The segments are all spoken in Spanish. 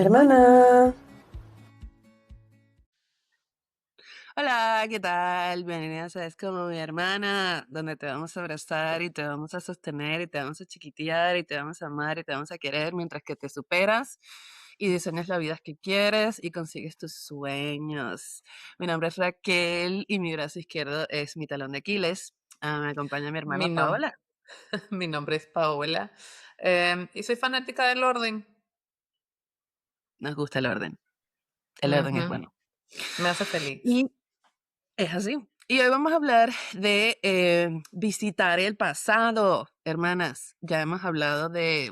Hermana, Hola, ¿qué tal? Bienvenidas a Es como mi hermana, donde te vamos a abrazar y te vamos a sostener y te vamos a chiquitear y te vamos a amar y te vamos a querer mientras que te superas y diseñas la vida que quieres y consigues tus sueños. Mi nombre es Raquel y mi brazo izquierdo es mi talón de Aquiles. Me acompaña mi Mi, hermana nom- Paola. Mi nombre es Paola, y soy fanática del orden. Nos gusta el orden es Ujú. bueno. Me hace feliz. Y es así. Y hoy vamos a hablar de visitar el pasado, hermanas. Ya hemos hablado de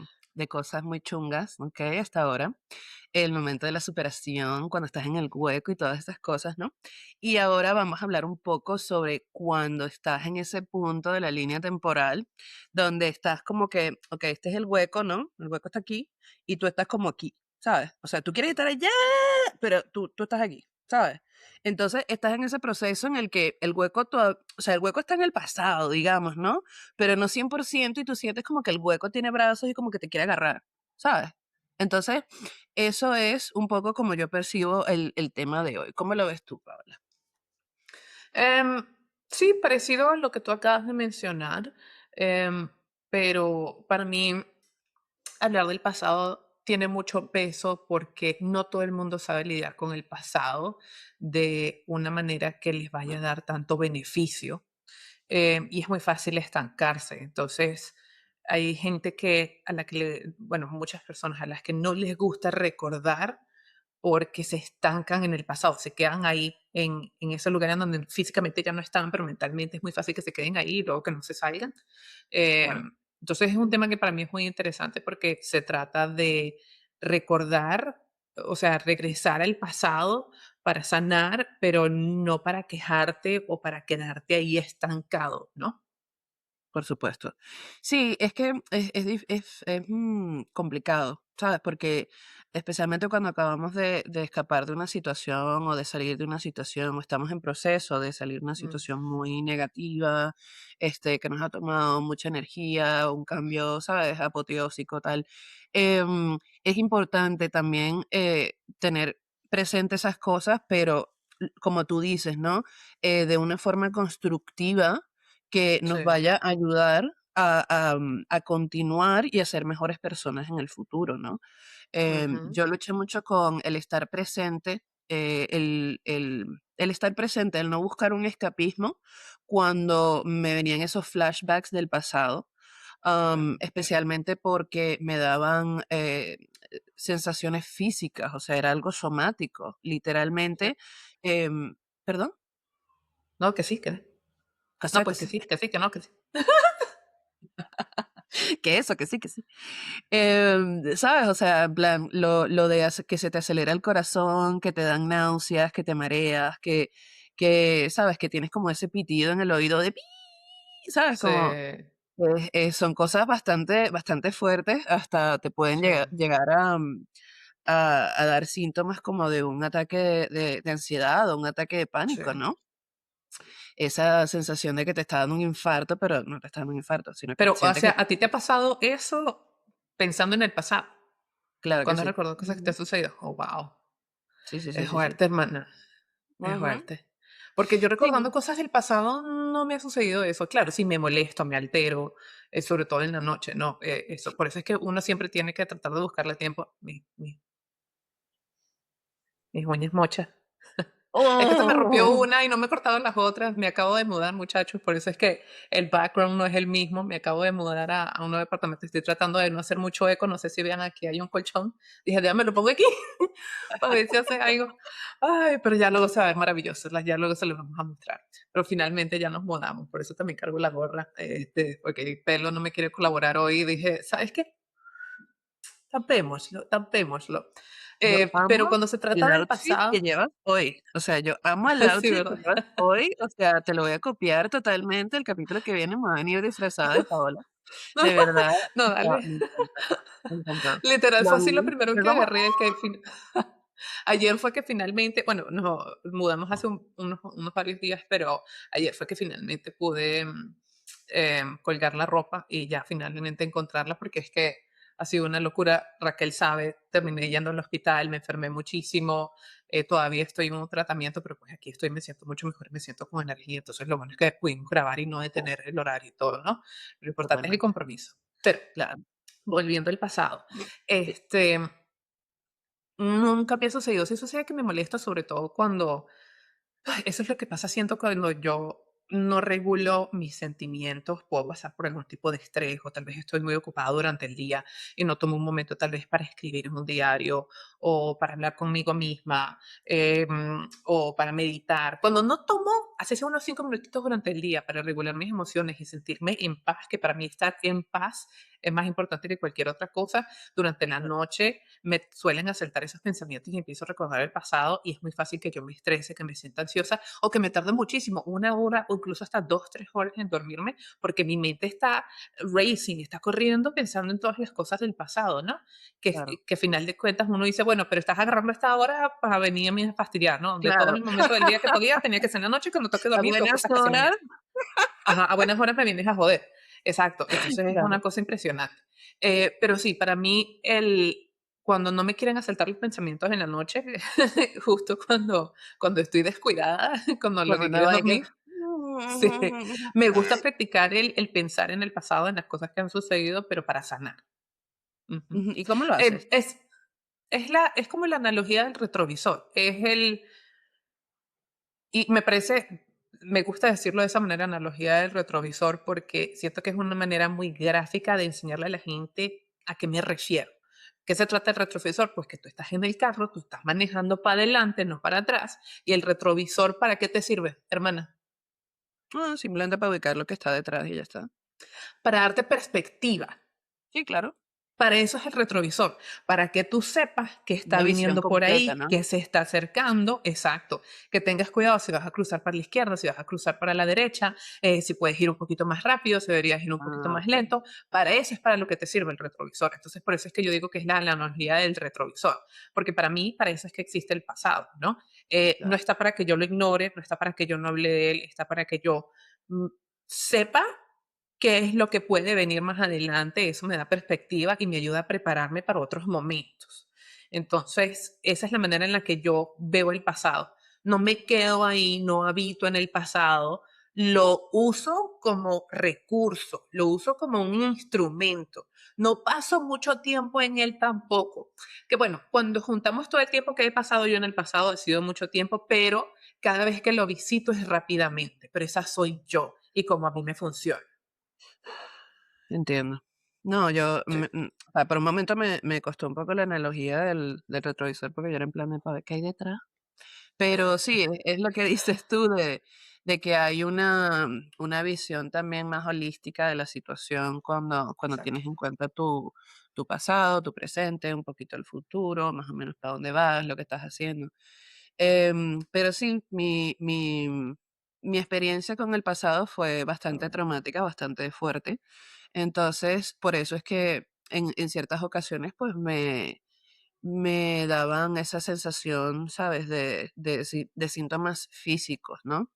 cosas muy chungas, ¿ok? Hasta ahora. El momento de la superación, cuando estás en el hueco y todas estas cosas, ¿no? Y ahora vamos a hablar un poco sobre cuando estás en ese punto de la línea temporal, donde estás como que, ok, este es el hueco, ¿no? El hueco está aquí y tú estás como aquí, ¿sabes? O sea, tú quieres estar allá, pero tú estás aquí, ¿sabes? Entonces estás en ese proceso en el que el hueco, o sea, el hueco está en el pasado, digamos, ¿no? Pero no 100% y tú sientes como que el hueco tiene brazos y como que te quiere agarrar, ¿sabes? Entonces, eso es un poco como yo percibo el tema de hoy. ¿Cómo lo ves tú, Paola? Em, sí, parecido a lo que tú acabas de mencionar, em, pero para mí hablar del pasado tiene mucho peso porque no todo el mundo sabe lidiar con el pasado de una manera que les vaya a dar tanto beneficio. Y es muy fácil estancarse. Entonces, hay gente a la que bueno, muchas personas a las que no les gusta recordar porque se estancan en el pasado, se quedan ahí en ese lugar en donde físicamente ya no están, pero mentalmente es muy fácil que se queden ahí y luego que no se salgan. Eh, Claro. entonces es un tema que para mí es muy interesante porque se trata de recordar, o sea, regresar al pasado para sanar, pero no para quejarte o para quedarte ahí estancado, ¿no? Por supuesto. Sí, es que es complicado, ¿sabes? Porque especialmente cuando acabamos de escapar de una situación o de salir de una situación o estamos en proceso de salir de una Mm, situación muy negativa, que nos ha tomado mucha energía, un cambio, ¿sabes? Apoteósico, tal. Es importante también tener presente esas cosas, pero como tú dices, ¿no? De una forma constructiva que sí. nos vaya a ayudar a continuar y a ser mejores personas en el futuro, ¿no? Ujú, Yo luché mucho con el estar presente, el estar presente, el no buscar un escapismo cuando me venían esos flashbacks del pasado, especialmente porque me daban sensaciones físicas, o sea, era algo somático, sí. literalmente. ¿Perdón? No, que sí, que no, O pues sea, que sí, que no, que sí. que eso, que sí, que sí. ¿Sabes? O sea, en plan, lo de que se te acelera el corazón, que te dan náuseas, que te mareas, ¿sabes? Que tienes como ese pitido en el oído de pi, ¿sabes? Sí, Como, son cosas bastante fuertes, hasta te pueden sí, llegar a dar síntomas como de un ataque de ansiedad o un ataque de sí. pánico, ¿no? Esa sensación de que te está dando un infarto, pero no te está dando un infarto, sino que Pero, o sientes que, sea, ¿a ti te ha pasado eso pensando en el pasado? claro que Cuando sí. recuerdo cosas que te han Ujú. sucedido. Oh, wow. Sí, sí, sí, Es sí, sí. fuerte, hermana. Es Ujú. fuerte. Porque yo recordando Sí, cosas del pasado no me ha sucedido eso. Claro, sí me molesto, me altero, sobre todo en la noche, no, eso. Por eso es que uno siempre tiene que tratar de buscarle tiempo. Mis uñas mochas. Es que se me rompió oh, una y no me he cortado las otras. Me acabo de mudar, muchachos. Por eso es que el background no es el mismo. Me acabo de mudar a un nuevo departamento. Estoy tratando de no hacer mucho eco. No sé si vean aquí hay un colchón. Dije, déjame lo pongo aquí para ver si hace algo. Ay, pero ya luego se va a ver maravilloso. Ya luego se los vamos a mostrar. Pero finalmente ya nos mudamos. Por eso también cargo la gorra. Porque el pelo no me quiere colaborar hoy. Dije, ¿sabes qué? Tapémoslo, tapémoslo. yo Pero amo cuando se el trata del outfit que pasado, llevas hoy. O sea, yo amo el sí, outfit que ¿verdad? llevas hoy. O sea, te lo voy a copiar totalmente. El capítulo que viene me va a venir disfrazada de Paola. De verdad, No, o sea, dale. me encanta, me encanta. Literal, Lo fue así lo amé. primero Pues que vamos, agarré, ayer fue que finalmente, bueno, nos mudamos hace unos varios días, pero ayer fue que finalmente pude colgar la ropa y ya finalmente encontrarla, porque es que ha sido una locura. Raquel sabe, terminé yendo al hospital, me enfermé muchísimo, todavía estoy en un tratamiento, pero pues aquí estoy, me siento mucho mejor, me siento con energía. Entonces lo bueno es que pudimos grabar y no detener el horario y todo, ¿no? Lo Qué importante es el bueno, compromiso. Pero claro. volviendo al pasado, Sí, este, nunca había sucedido. Sí sucede que me molesta sobre todo cuando ay, eso es lo que pasa, siento cuando yo no regulo mis sentimientos, puedo pasar por algún tipo de estrés o tal vez estoy muy ocupada durante el día y no tomo un momento tal vez para escribir en un diario o para hablar conmigo misma o para meditar. Cuando no tomo, así sea unos 5 minutitos durante el día para regular mis emociones y sentirme en paz, que para mí estar en paz es más importante que cualquier otra cosa, durante la noche me suelen asaltar esos pensamientos y empiezo a recordar el pasado y es muy fácil que yo me estrese, que me sienta ansiosa o que me tarde muchísimo, 1 hora o incluso hasta 2, 3 horas en dormirme porque mi mente está racing, está corriendo pensando en todas las cosas del pasado, ¿no? claro. Que a final de cuentas uno dice, bueno, pero estás agarrando esta hora para venir a mí a fastidiar, ¿no? De todo Claro. el momento del día que podía, tenía que ser en la noche cuando toque A dormir, dos buenas cosas que hacer horas, mañana. Ajá, a buenas horas me vienes a joder. Exacto, entonces es claro. una cosa impresionante. Pero sí, para mí cuando no me quieren asaltar los pensamientos en la noche, justo cuando estoy descuidada, cuando lo Cuando que quiero andaba es ahí que dormir, sí, me gusta practicar el pensar en el pasado, en las cosas que han sucedido, pero para sanar. Ujú. ujú, ¿y cómo lo Eh, haces? es, es como la analogía del retrovisor. Y me gusta decirlo de esa manera, analogía del retrovisor, porque siento que es una manera muy gráfica de enseñarle a la gente a qué me refiero. ¿Qué se trata el retrovisor? Pues que tú estás en el carro, tú estás manejando para adelante, no para atrás. ¿Y el retrovisor para qué te sirve, hermana? Ah, simplemente para ubicar lo que está detrás y ya está. Para darte perspectiva. Sí, claro. Para eso es el retrovisor, para que tú sepas que está Una visión viniendo por completa, ahí, ¿no? que se está acercando, exacto, que tengas cuidado si vas a cruzar para la izquierda, si vas a cruzar para la derecha, si puedes ir un poquito más rápido, si deberías ir un poquito Ah, más okey. lento, para eso es para lo que te sirve el retrovisor. Entonces, por eso es que yo digo que es la analogía del retrovisor, porque para mí, para eso es que existe el pasado, ¿no? No Claro. está para que yo lo ignore, no está para que yo no hable de él, está para que yo mm, sepa qué es lo que puede venir más adelante, eso me da perspectiva y me ayuda a prepararme para otros momentos. Entonces, esa es la manera en la que yo veo el pasado. No me quedo ahí, no habito en el pasado, lo uso como recurso, lo uso como un instrumento. No paso mucho tiempo en él tampoco. Que bueno, cuando juntamos todo el tiempo que he pasado yo en el pasado, ha sido mucho tiempo, pero cada vez que lo visito es rápidamente. Pero esa soy yo y como a mí me funciona. Entiendo. No, yo, Sí. por un momento me costó un poco la analogía del retrovisor, porque yo era en plan de, ¿para ver qué hay detrás? Pero sí, es lo que dices tú de que hay una visión también más holística de la situación cuando Exacto. tienes en cuenta tu pasado, tu presente, un poquito el futuro, más o menos para dónde vas, lo que estás haciendo. Pero sí, mi experiencia con el pasado fue bastante traumática, bastante fuerte. Entonces, por eso es que en ciertas ocasiones, pues me daban esa sensación, ¿sabes? De síntomas físicos, ¿no?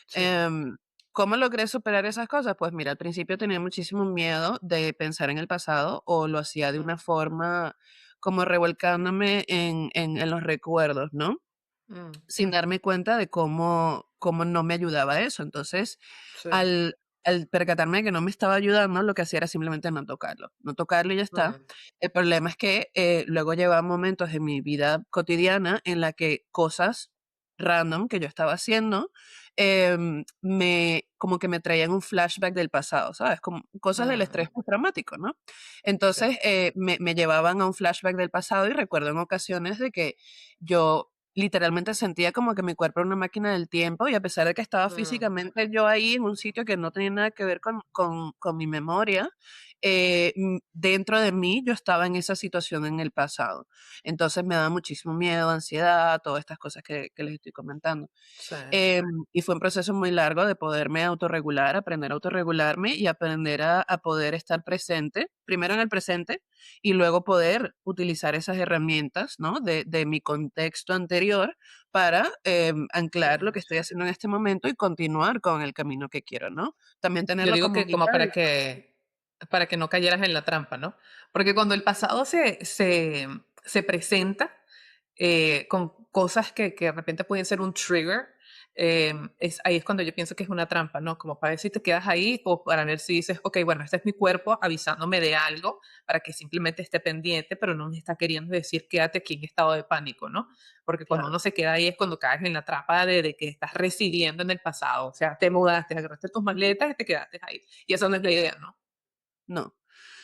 Sí. Em, ¿Cómo logré superar esas cosas? Pues mira, al principio tenía muchísimo miedo de pensar en el pasado o lo hacía de una Mm, forma como revolcándome en los recuerdos, ¿no? mm, Sin darme cuenta de cómo no me ayudaba eso. Entonces, sí. al percatarme de que no me estaba ayudando, lo que hacía era simplemente no tocarlo y ya está. Mm, El problema es que, luego llevaba momentos en mi vida cotidiana en la que cosas random que yo estaba haciendo, me como que me traían un flashback del pasado, ¿sabes? Como cosas del mm, estrés postraumático, ¿no? sí. Entonces, me llevaban a un flashback del pasado y recuerdo en ocasiones de que yo literalmente sentía como que mi cuerpo era una máquina del tiempo y a pesar de que estaba Mm, físicamente yo ahí en un sitio que no tenía nada que ver con mi memoria, dentro de mí yo estaba en esa situación en el pasado. Entonces me daba muchísimo miedo, ansiedad, todas estas cosas que les estoy comentando. sí. Y fue un proceso muy largo de poderme autorregular, aprender a autorregularme y aprender a poder estar presente, primero en el presente y luego poder utilizar esas herramientas, ¿no? De mi contexto anterior para Sí. anclar lo que estoy haciendo en este momento y continuar con el camino que quiero, ¿no? También Yo tenerlo digo como que guía como para de que para que no cayeras en la trampa, ¿no? Porque cuando el pasado se presenta con cosas que de repente pueden ser un trigger, ahí es cuando yo pienso que es una trampa, ¿no? Como para ver si te quedas ahí o para ver si dices, ok, bueno, este es mi cuerpo avisándome de algo para que simplemente esté pendiente, pero no me está queriendo decir quédate aquí en estado de pánico, ¿no? Porque cuando Claro, uno se queda ahí es cuando caes en la trampa de que estás residiendo en el pasado, o sea, te mudaste, agarraste tus maletas y te quedaste ahí. Y esa no es la idea, ¿no? no.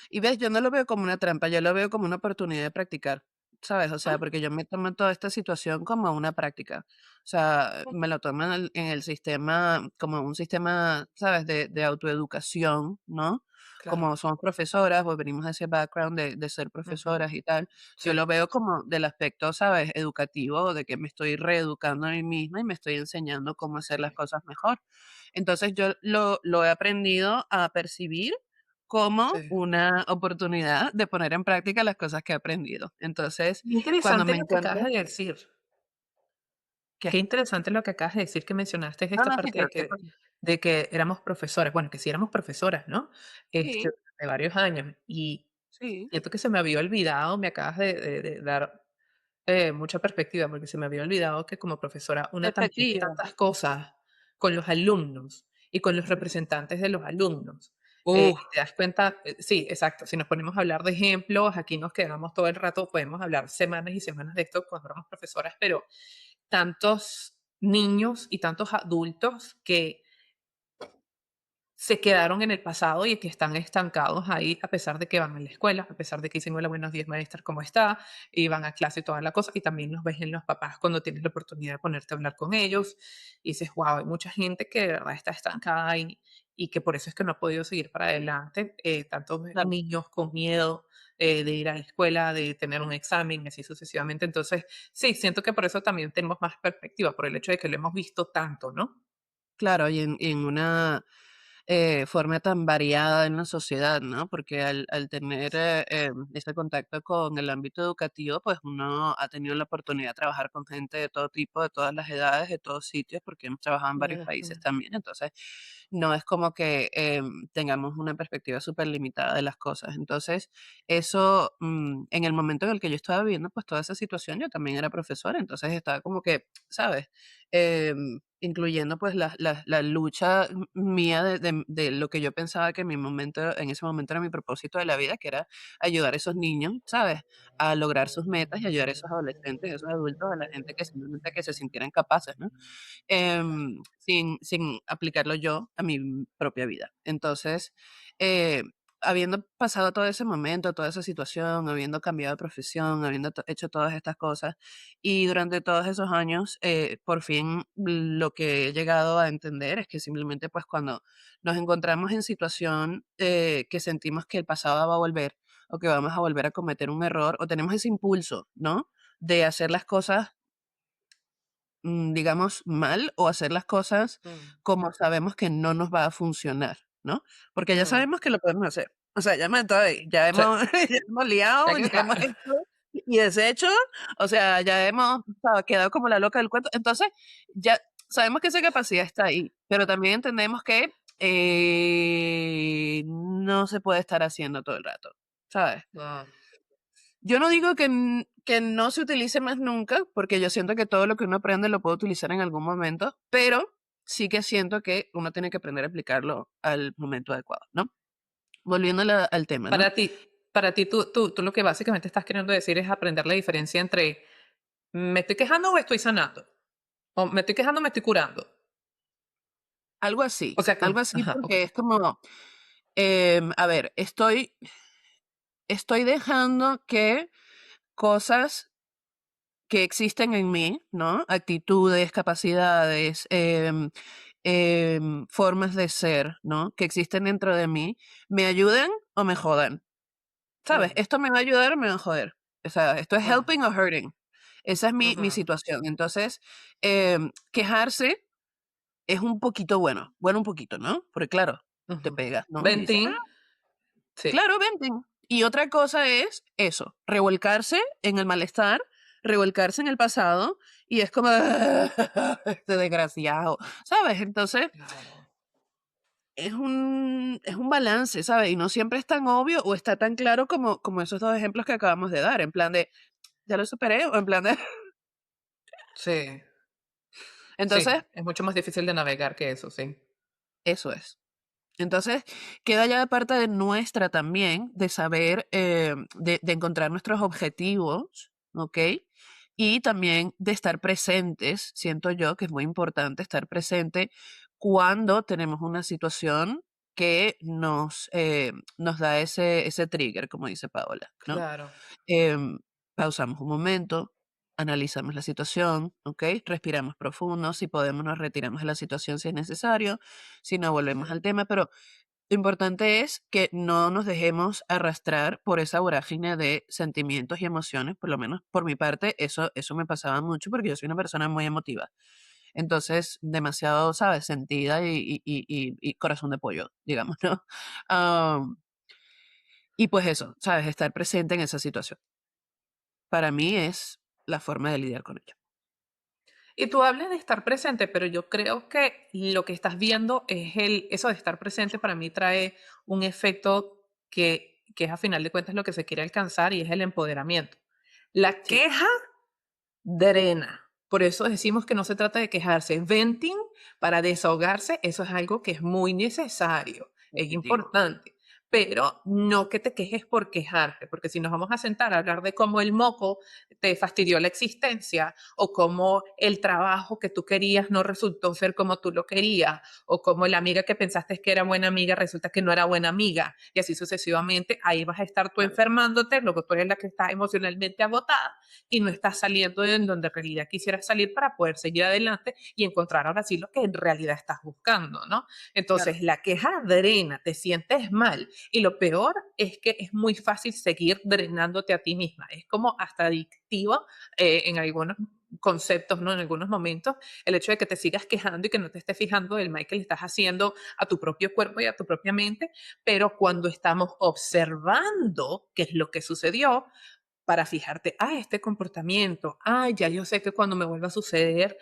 Y ves, yo no lo veo como una trampa, yo lo veo como una oportunidad de practicar, ¿sabes? O sea, porque yo me tomo toda esta situación como una práctica. O sea, me lo tomo en el sistema, como un sistema, ¿sabes? De autoeducación, ¿no? Claro. Como somos profesoras, o venimos de ese background de ser Ujú. profesoras y tal, yo Sí, lo veo como del aspecto, ¿sabes? Educativo, de que me estoy reeducando a mí misma y me estoy enseñando cómo hacer las sí, cosas mejor. Entonces yo lo he aprendido a percibir como sí. una oportunidad de poner en práctica las cosas que he aprendido. Entonces, Qué cuando interesante me lo que acabas encuentro de decir. ¿qué? Qué interesante lo que acabas de decir que mencionaste No, esta no, sí, parte claro, ¿qué cosa? de que éramos profesoras, bueno, que sí éramos profesoras, ¿no? Sí, De varios años. Y sí, siento que se me había olvidado, me acabas de dar mucha perspectiva, porque se me había olvidado que como profesora una también ve perspectiva. tantas cosas con los alumnos y con los representantes de los alumnos. Uf, Y te das cuenta, sí, exacto, si nos ponemos a hablar de ejemplos, aquí nos quedamos todo el rato, podemos hablar semanas y semanas de esto cuando éramos profesoras, pero tantos niños y tantos adultos que se quedaron en el pasado y que están estancados ahí a pesar de que van a la escuela, a pesar de que dicen hola, buenos días, maestra, ¿cómo está? Y van a clase y toda la cosa. Y también los ves en los papás cuando tienes la oportunidad de ponerte a hablar con ellos. Y dices, wow, hay mucha gente que de verdad está estancada y que por eso es que no ha podido seguir para adelante. Tantos claro. niños con miedo de ir a la escuela, de tener un examen, y así sucesivamente. Entonces, sí, siento que por eso también tenemos más perspectiva, por el hecho de que lo hemos visto tanto, ¿no? Claro, y en una forma tan variada en la sociedad, ¿no? Porque al tener ese contacto con el ámbito educativo, pues uno ha tenido la oportunidad de trabajar con gente de todo tipo, de todas las edades, de todos sitios, porque hemos trabajado en varios Ujú. países también. Entonces, no es como que tengamos una perspectiva súper limitada de las cosas. Entonces, eso, en el momento en el que yo estaba viviendo, pues toda esa situación, yo también era profesora, entonces estaba como que, ¿sabes? Incluyendo pues la lucha mía de lo que yo pensaba que en ese momento era mi propósito de la vida, que era ayudar a esos niños, ¿sabes? A lograr sus metas y ayudar a esos adolescentes, a esos adultos, a la gente que simplemente que se sintieran capaces, ¿no? Sin aplicarlo yo a mi propia vida. Entonces, eh, habiendo pasado todo ese momento, toda esa situación, habiendo cambiado de profesión, habiendo hecho todas estas cosas, y durante todos esos años, por fin lo que he llegado a entender es que simplemente pues cuando nos encontramos en situación que sentimos que el pasado va a volver o que vamos a volver a cometer un error o tenemos ese impulso, ¿no? De hacer las cosas digamos, mal o hacer las cosas Mm, como sabemos que no nos va a funcionar, ¿no? Porque ya mm. sabemos que lo podemos hacer. O sea, ya hemos estado ahí, ya Sí, hemos, ya hemos ya liado, que ya hemos está. hecho y deshecho, o sea, ya hemos quedado como la loca del cuento. Entonces, ya sabemos que esa capacidad está ahí, pero también entendemos que no se puede estar haciendo todo el rato, ¿sabes? Ah, Yo no digo que no se utilice más nunca, porque yo siento que todo lo que uno aprende lo puede utilizar en algún momento, pero sí que siento que uno tiene que aprender a aplicarlo al momento adecuado, ¿no? Volviendo al tema, ¿no? para ti tú lo que básicamente estás queriendo decir es aprender la diferencia entre me estoy quejando o estoy sanando. O me estoy quejando o me estoy curando. O sea que, Algo así ajá, ok. porque es como, a ver, estoy dejando que cosas que existen en mí, ¿no? Actitudes, capacidades, formas de ser, ¿no? Que existen dentro de mí, me ayuden o me jodan. ¿Sabes? Mm, Esto me va a ayudar o me va a joder. O sea, esto es mm, helping o hurting. Esa es mi ujú, situación. Entonces, quejarse es un poquito bueno. Bueno, un poquito, ¿no? Porque claro, te ujú. pegas, ¿no? Y dices, Venting, ah, sí. claro, venting. Y otra cosa es eso, revolcarse en el malestar, revolcarse en el pasado, y es como, este desgraciado, ¿sabes? Entonces, Claro. es un balance, ¿sabes? Y no siempre es tan obvio o está tan claro como esos 2 ejemplos que acabamos de dar, en plan de, ya lo superé, o en plan de Sí, entonces, sí, es mucho más difícil de navegar que eso, sí. eso es. Entonces, queda ya de parte de nuestra también, de saber, de encontrar nuestros objetivos, ¿ok? Y también de estar presentes, siento yo que es muy importante estar presente cuando tenemos una situación que nos da ese trigger, como dice Paola, ¿no? Claro, Em, Pausamos un momento, analizamos la situación, ¿ok? Respiramos profundo, si podemos nos retiramos de la situación si es necesario, si no volvemos al sí, tema, pero lo importante es que no nos dejemos arrastrar por esa vorágine de sentimientos y emociones, por lo menos por mi parte, eso me pasaba mucho porque yo soy una persona muy emotiva. Entonces, demasiado, ¿sabes? Sentida y corazón de pollo, digamos, ¿no? Am, y pues eso, ¿sabes? Estar presente en esa situación. Para mí es la forma de lidiar con ello. y tú hablas de estar presente, pero yo creo que lo que estás viendo es eso de estar presente para mí trae un efecto que es a final de cuentas lo que se quiere alcanzar y es el empoderamiento. La Sí, queja drena. Por eso decimos que no se trata de quejarse. Venting para desahogarse, eso es algo que es muy necesario, es definitivo. importante. Pero no que te quejes por quejarte, porque si nos vamos a sentar a hablar de cómo el moco te fastidió la existencia, o cómo el trabajo que tú querías no resultó ser como tú lo querías, o cómo la amiga que pensaste que era buena amiga resulta que no era buena amiga, y así sucesivamente, ahí vas a estar tú Claro, enfermándote, lo que tú eres la que está emocionalmente agotada y no estás saliendo de donde en realidad quisieras salir para poder seguir adelante y encontrar ahora sí lo que en realidad estás buscando, ¿no? claro, Entonces, la queja drena, te sientes mal y lo peor es que es muy fácil seguir drenándote a ti misma. Es como hasta adictivo en algunos conceptos, ¿no? En algunos momentos, el hecho de que te sigas quejando y que no te estés fijando del mal que le estás haciendo a tu propio cuerpo y a tu propia mente, pero cuando estamos observando qué es lo que sucedió, para fijarte, este comportamiento, ya yo sé que cuando me vuelva a suceder,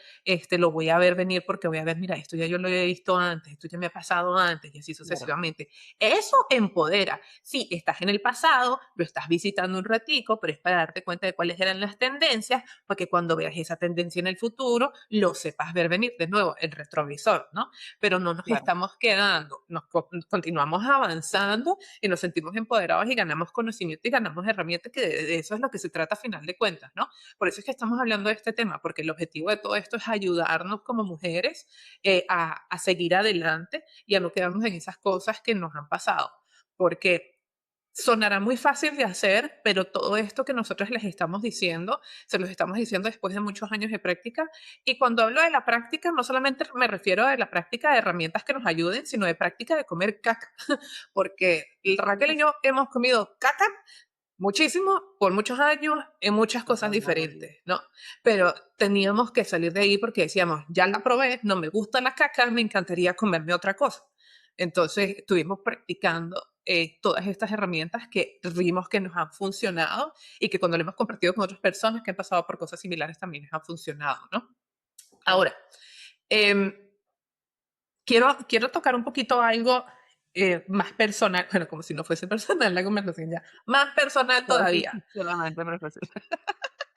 lo voy a ver venir porque voy a ver, mira, esto ya yo lo he visto antes, esto ya me ha pasado antes y así claro, sucesivamente. Eso empodera. Sí, estás en el pasado, lo estás visitando un ratico, pero es para darte cuenta de cuáles eran las tendencias, para que cuando veas esa tendencia en el futuro, lo sepas ver venir de nuevo, el retrovisor, ¿no? Pero no nos claro, estamos quedando, continuamos avanzando y nos sentimos empoderados y ganamos conocimiento y ganamos herramientas, que de eso es lo que se trata a final de cuentas, ¿no? Por eso es que estamos hablando de este tema, porque el objetivo de todo esto es ayudarnos como mujeres a seguir adelante y a no quedarnos en esas cosas que nos han pasado, porque sonará muy fácil de hacer, pero todo esto que nosotros les estamos diciendo, se los estamos diciendo después de muchos años de práctica. Y cuando hablo de la práctica, no solamente me refiero a la práctica de herramientas que nos ayuden, sino de práctica de comer caca. Porque Raquel y yo hemos comido caca muchísimo, por muchos años, en muchas cosas total, la vida. diferentes, ¿no? Pero teníamos que salir de ahí porque decíamos, ya la probé, no me gusta la caca, me encantaría comerme otra cosa. Entonces estuvimos practicando todas estas herramientas que vimos que nos han funcionado y que cuando lo hemos compartido con otras personas que han pasado por cosas similares también les han funcionado, ¿no? Claro. Ahora, eh, quiero tocar un poquito algo más personal, bueno, como si no fuese personal la conversación ya, más personal todavía. Solamente profesión.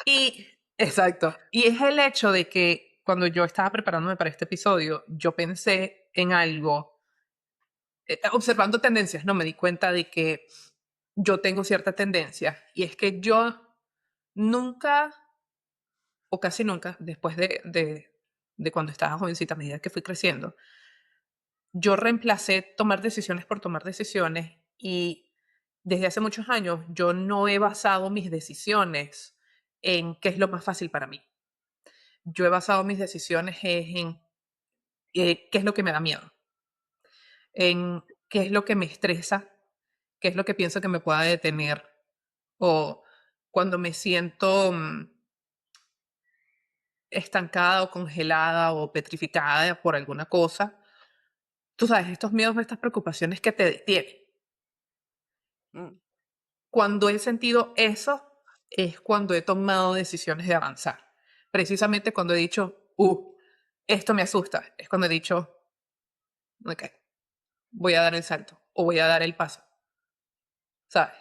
Y, exacto, y es el hecho de que cuando yo estaba preparándome para este episodio, yo pensé en algo, observando tendencias, no me di cuenta de que yo tengo cierta tendencia, y es que yo nunca, o casi nunca, después de cuando estaba jovencita, a medida que fui creciendo, yo reemplacé tomar decisiones por tomar decisiones y desde hace muchos años yo no he basado mis decisiones en qué es lo más fácil para mí. Yo he basado mis decisiones en qué es lo que me da miedo, en qué es lo que me estresa, qué es lo que pienso que me pueda detener o cuando me siento estancada o congelada o petrificada por alguna cosa. Tú sabes, estos miedos, estas preocupaciones que te detienen. Mm, Cuando he sentido eso, es cuando he tomado decisiones de avanzar. Precisamente cuando he dicho, esto me asusta, es cuando he dicho, ok, voy a dar el salto o voy a dar el paso, ¿sabes?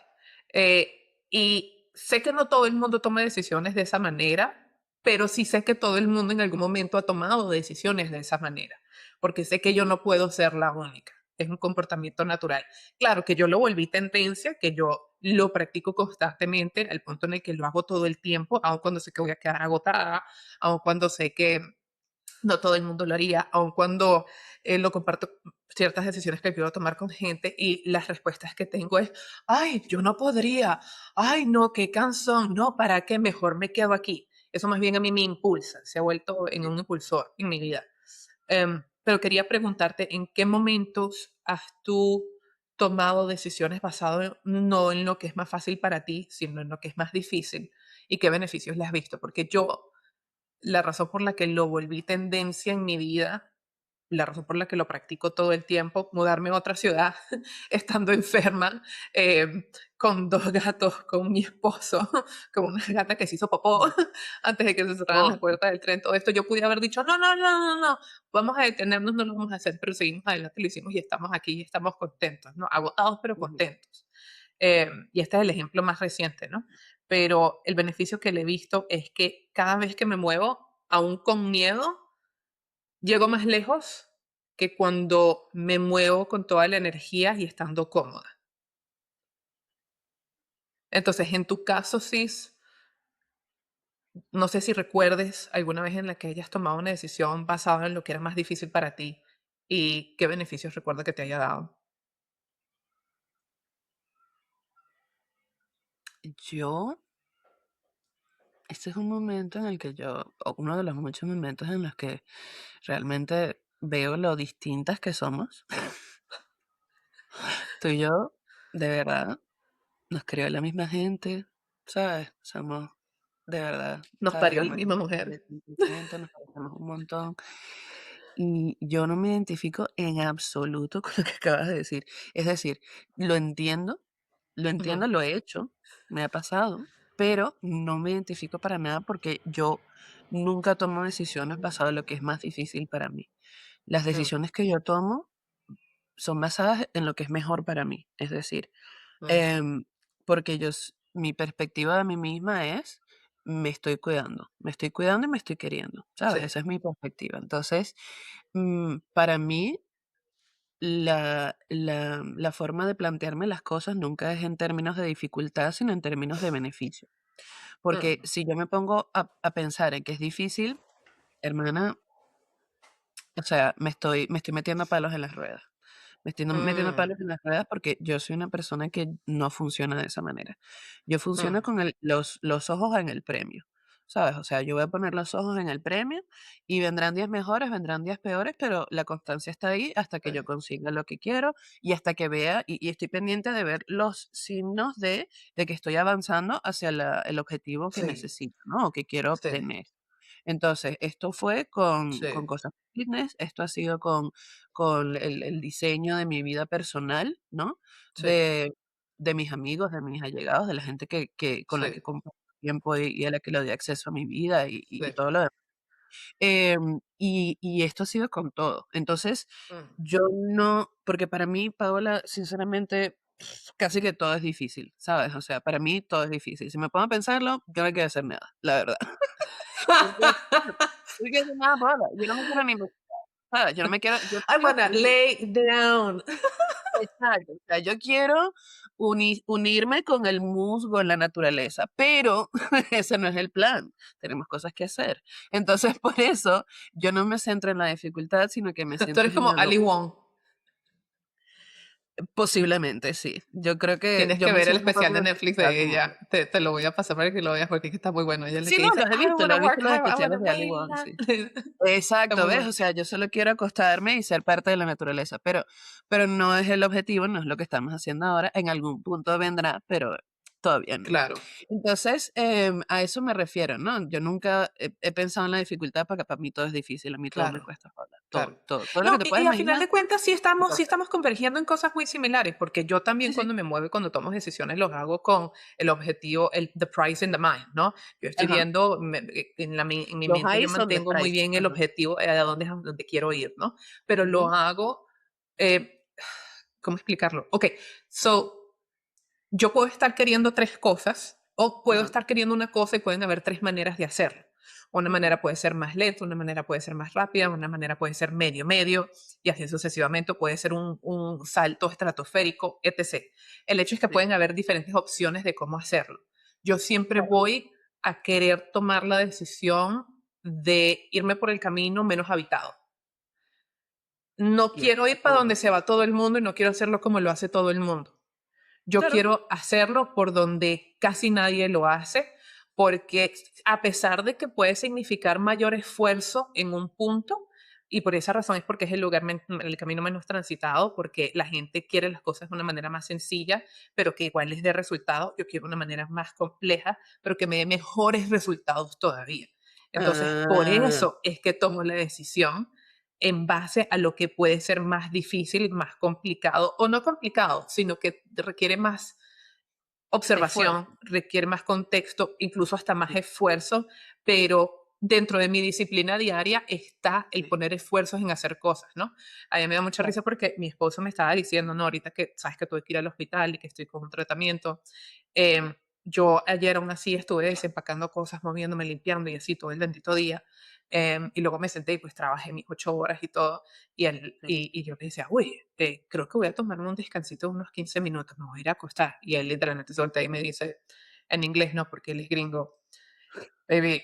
Y sé que no todo el mundo toma decisiones de esa manera, pero sí sé que todo el mundo en algún momento ha tomado decisiones de esa manera, porque sé que yo no puedo ser la única. Es un comportamiento natural. Claro que yo lo volví tendencia, que yo lo practico constantemente al punto en el que lo hago todo el tiempo, aun cuando sé que voy a quedar agotada, aun cuando sé que no todo el mundo lo haría, aun cuando lo comparto ciertas decisiones que quiero tomar con gente y las respuestas que tengo es, ay, yo no podría, ay, no, qué cansón, no, ¿para qué? Mejor me quedo aquí. Eso más bien a mí me impulsa, se ha vuelto en un impulsor en mi vida. Pero quería preguntarte, ¿en qué momentos has tú tomado decisiones basadas no en lo que es más fácil para ti, sino en lo que es más difícil? ¿Y qué beneficios le has visto? Porque yo la razón por la que lo volví tendencia en mi vida, la razón por la que lo practico todo el tiempo, mudarme a otra ciudad, estando enferma, con 2 gatos, con mi esposo, con una gata que se hizo popó antes de que se cerraran Oh, las puertas del tren, todo esto, yo pude haber dicho: "No, no, no, no, no, vamos a detenernos, no lo vamos a hacer", pero seguimos adelante, lo hicimos y estamos aquí y estamos contentos, ¿no? Agotados, pero ujú. contentos. Y este es el ejemplo más reciente, ¿no? Pero el beneficio que le he visto es que cada vez que me muevo, aún con miedo, llego más lejos que cuando me muevo con toda la energía y estando cómoda. Entonces, en tu caso, Sis, no sé si recuerdes alguna vez en la que hayas tomado una decisión basada en lo que era más difícil para ti y qué beneficios recuerda que te haya dado. Yo, este es un momento en el que yo, o uno de los muchos momentos en los que realmente veo lo distintas que somos. Tú y yo, de verdad, nos crió la misma gente, ¿sabes? Somos, de verdad, Nos ¿sabes? parió la Igual, misma mujer. 100%, nos parecemos un montón. Y yo no me identifico en absoluto con lo que acabas de decir. Es decir, lo Ujú, entiendo, lo he hecho, me ha pasado, pero no me identifico para nada porque yo nunca tomo decisiones basadas en lo que es más difícil para mí. Las mm, decisiones que yo tomo son basadas en lo que es mejor para mí. Es decir, mm, em, porque mi perspectiva de mí misma es, me estoy cuidando y me estoy queriendo, sí. ¿sabes? Esa es mi perspectiva. Entonces, para mí, la forma de plantearme las cosas nunca es en términos de dificultad, sino en términos de beneficio. Porque Mm, si yo me pongo a pensar en que es difícil, hermana, o sea, me estoy metiendo palos en las ruedas. Me estoy metiendo mm, palos en las ruedas porque yo soy una persona que no funciona de esa manera. Yo funciono mm, con los ojos en el premio, ¿sabes? O sea, yo voy a poner los ojos en el premio y vendrán días mejores, vendrán días peores, pero la constancia está ahí hasta que sí, yo consiga lo que quiero y hasta que vea, y estoy pendiente de ver los signos de que estoy avanzando hacia el objetivo que sí, necesito, ¿no? O que quiero sí, obtener. Entonces, esto fue con sí, cosas fitness, esto ha sido con el diseño de mi vida personal, ¿no? sí, De de mis amigos, de mis allegados, de la gente que con la sí, que comparto tiempo y a la que le doy acceso a mi vida y sí. todo lo demás. Y esto ha sido con todo. Entonces, Mm. yo no porque para mí, Paola, sinceramente, casi que todo es difícil, ¿sabes? O sea, para mí todo es difícil. Si me pongo a pensarlo, yo no quiero hacer nada, la verdad. Porque yo no quiero hacer nada, Paola, yo no me quiero ni ¿sabes? Yo no me quiero yo I quiero wanna fluir. lay down. Exacto, o sea, yo quiero unirme con el musgo en la naturaleza, pero ese no es el plan, tenemos cosas que hacer. Entonces, por eso, yo no me centro en la dificultad, sino que me Tú centro eres es en como Ali Wong. posiblemente sí. Yo creo que Tienes yo que me ver el siento un poco especial de Netflix identificada de con ella. ella. Te lo voy a pasar para que lo veas porque es que está muy bueno. Ella es la Sí, que no, dice, los he I don't visto, wanna los he visto work los hard, I wanna especiales de Ali lay Wong, down. sí. Está Exacto, muy ¿ves? O bueno. sea, yo solo quiero acostarme y ser parte de la naturaleza, pero no es el objetivo, no es lo que estamos haciendo ahora. En algún punto vendrá, pero todavía no. Claro, Entonces, a eso me refiero, ¿no? Yo nunca he pensado en la dificultad porque para mí todo es difícil, a mí todo me claro. cuesta hablar, Claro. todo, todo, todo lo No, que te puedas y a final imaginar, de cuentas me sí cuesta. estamos convergiendo en cosas muy similares, porque yo también Sí, sí, cuando me muevo y cuando tomo decisiones los hago con el objetivo, the price in the mind, ¿no? Yo estoy ajá. viendo, en mi Los mente yo highs son the mantengo muy price, bien el ajá. objetivo a dónde quiero ir, ¿no? Pero lo Ujú, hago ¿cómo explicarlo? Ok, so, yo puedo estar queriendo tres cosas o puedo Ajá, estar queriendo una cosa y pueden haber tres maneras de hacerlo. Una manera puede ser más lenta, una manera puede ser más rápida, una manera puede ser medio, medio, y así sucesivamente. Puede ser un salto estratosférico, etc. El hecho es que sí, pueden haber diferentes opciones de cómo hacerlo. Yo siempre claro, voy a querer tomar la decisión de irme por el camino menos habitado. No y eso quiero ir está para bueno. donde se va todo el mundo y no quiero hacerlo como lo hace todo el mundo. Yo Claro, quiero hacerlo por donde casi nadie lo hace, porque a pesar de que puede significar mayor esfuerzo en un punto, y por esa razón es porque es el lugar, el camino menos transitado, porque la gente quiere las cosas de una manera más sencilla, pero que igual les dé resultado. Yo quiero una manera más compleja, pero que me dé mejores resultados todavía. Entonces, por ah, eso es que tomo la decisión en base a lo que puede ser más difícil, más complicado, o no complicado, sino que requiere más esfuerzo. observación, requiere más contexto, incluso hasta más Sí, esfuerzo, pero dentro de mi disciplina diaria está el sí, poner esfuerzos en hacer cosas, ¿no? A mí me da mucha claro. risa porque mi esposo me estaba diciendo, no, ahorita que sabes que tuve que ir al hospital y que estoy con un tratamiento, yo ayer aún así estuve desempacando cosas, moviéndome, limpiando y así todo el bendito día. Y luego me senté y pues trabajé mis 8 horas y todo. Sí. Y yo le decía, uy, creo que voy a tomarme un descansito de unos 15 minutos, me voy a ir a acostar. Y él literalmente se voltea y me dice, en inglés no, porque él es gringo, baby,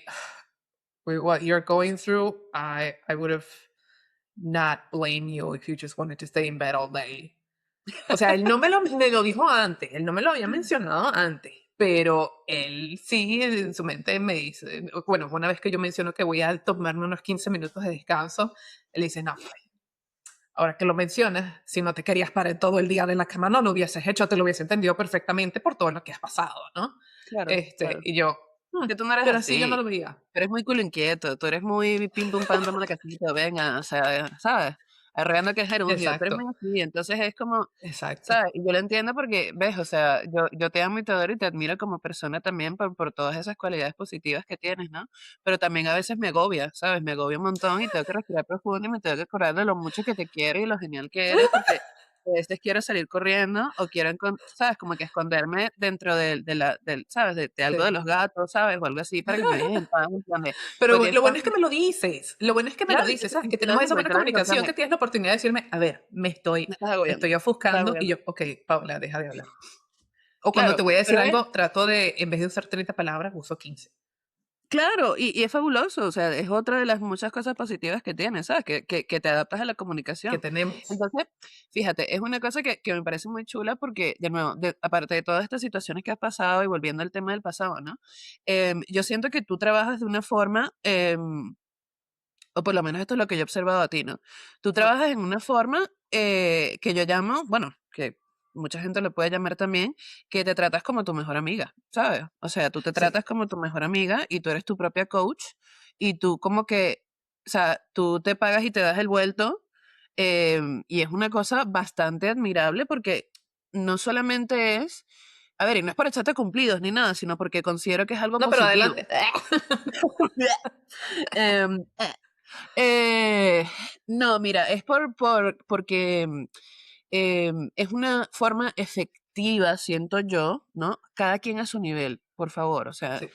with what you're going through, I would have not blamed you if you just wanted to stay in bed all day. O sea, él no me lo dijo antes, él no me lo había mencionado antes, pero él sí en su mente me dice, bueno, una vez que yo menciono que voy a tomarme unos 15 minutos de descanso, él dice, no, pues, ahora que lo mencionas, si no te querías parar todo el día de la cama, no lo hubieses hecho, te lo hubiese entendido perfectamente por todo lo que has pasado, ¿no? Claro, claro. Y yo, Que tú no eres pero así yo no así. lo veía. Tú eres muy culo inquieto, tú eres muy pim pum pam, toma la casita, venga, o sea, ¿sabes? Arreando que es gerundio, tú eres Exacto, muy así, entonces es como, exacto. ¿sabes? Y yo lo entiendo porque, ves, o sea, yo te amo y te adoro y te admiro como persona también por todas esas cualidades positivas que tienes, ¿no? Pero también a veces me agobia, ¿sabes? Me agobia un montón y tengo que respirar profundo y me tengo que acordar de lo mucho que te quiero y lo genial que eres porque a veces quiero salir corriendo o quiero, ¿sabes? Como que esconderme dentro ¿sabes? De algo de Sí. los gatos, ¿sabes? O algo así para que me dejen en paz, ¿me entiendes? Pero Porque es lo bueno es que fácil, me lo dices, lo bueno es que me lo claro, dices, ¿sabes? Que tenemos esa y buena te lo digo, en plan comunicación, de, que tienes la oportunidad de decirme, a ver, me me estoy me estás ofuscando y agobiando. yo, ok, Paula, deja de hablar. O cuando Claro, te voy a decir pero es algo, trato de, en vez de usar 30 palabras, uso 15 claro, y es fabuloso, o sea, es otra de las muchas cosas positivas que tienes, ¿sabes? Que te adaptas a la que comunicación. tenemos. Entonces, fíjate, es una cosa que me parece muy chula porque, de nuevo, aparte de todas estas situaciones que has pasado y volviendo al tema del pasado, ¿no? Yo siento que tú trabajas de una forma, o por lo menos esto es lo que yo he observado a ti, ¿no? Tú Ujú. trabajas en una forma que yo llamo, bueno, que mucha gente lo puede llamar también, que te tratas como tu mejor amiga, ¿sabes? O sea, tú te Sí, tratas como tu mejor amiga y tú eres tu propia coach y tú como que, o sea, tú te pagas y te das el vuelto y es una cosa bastante admirable porque no solamente es, a ver, y no es para echarte cumplidos ni nada, sino porque considero que es algo no, pero positivo. adelante. Em, eh, no, mira, es porque es una forma efectiva, siento yo, ¿no? Cada quien a su nivel, por favor. O sea, Sí,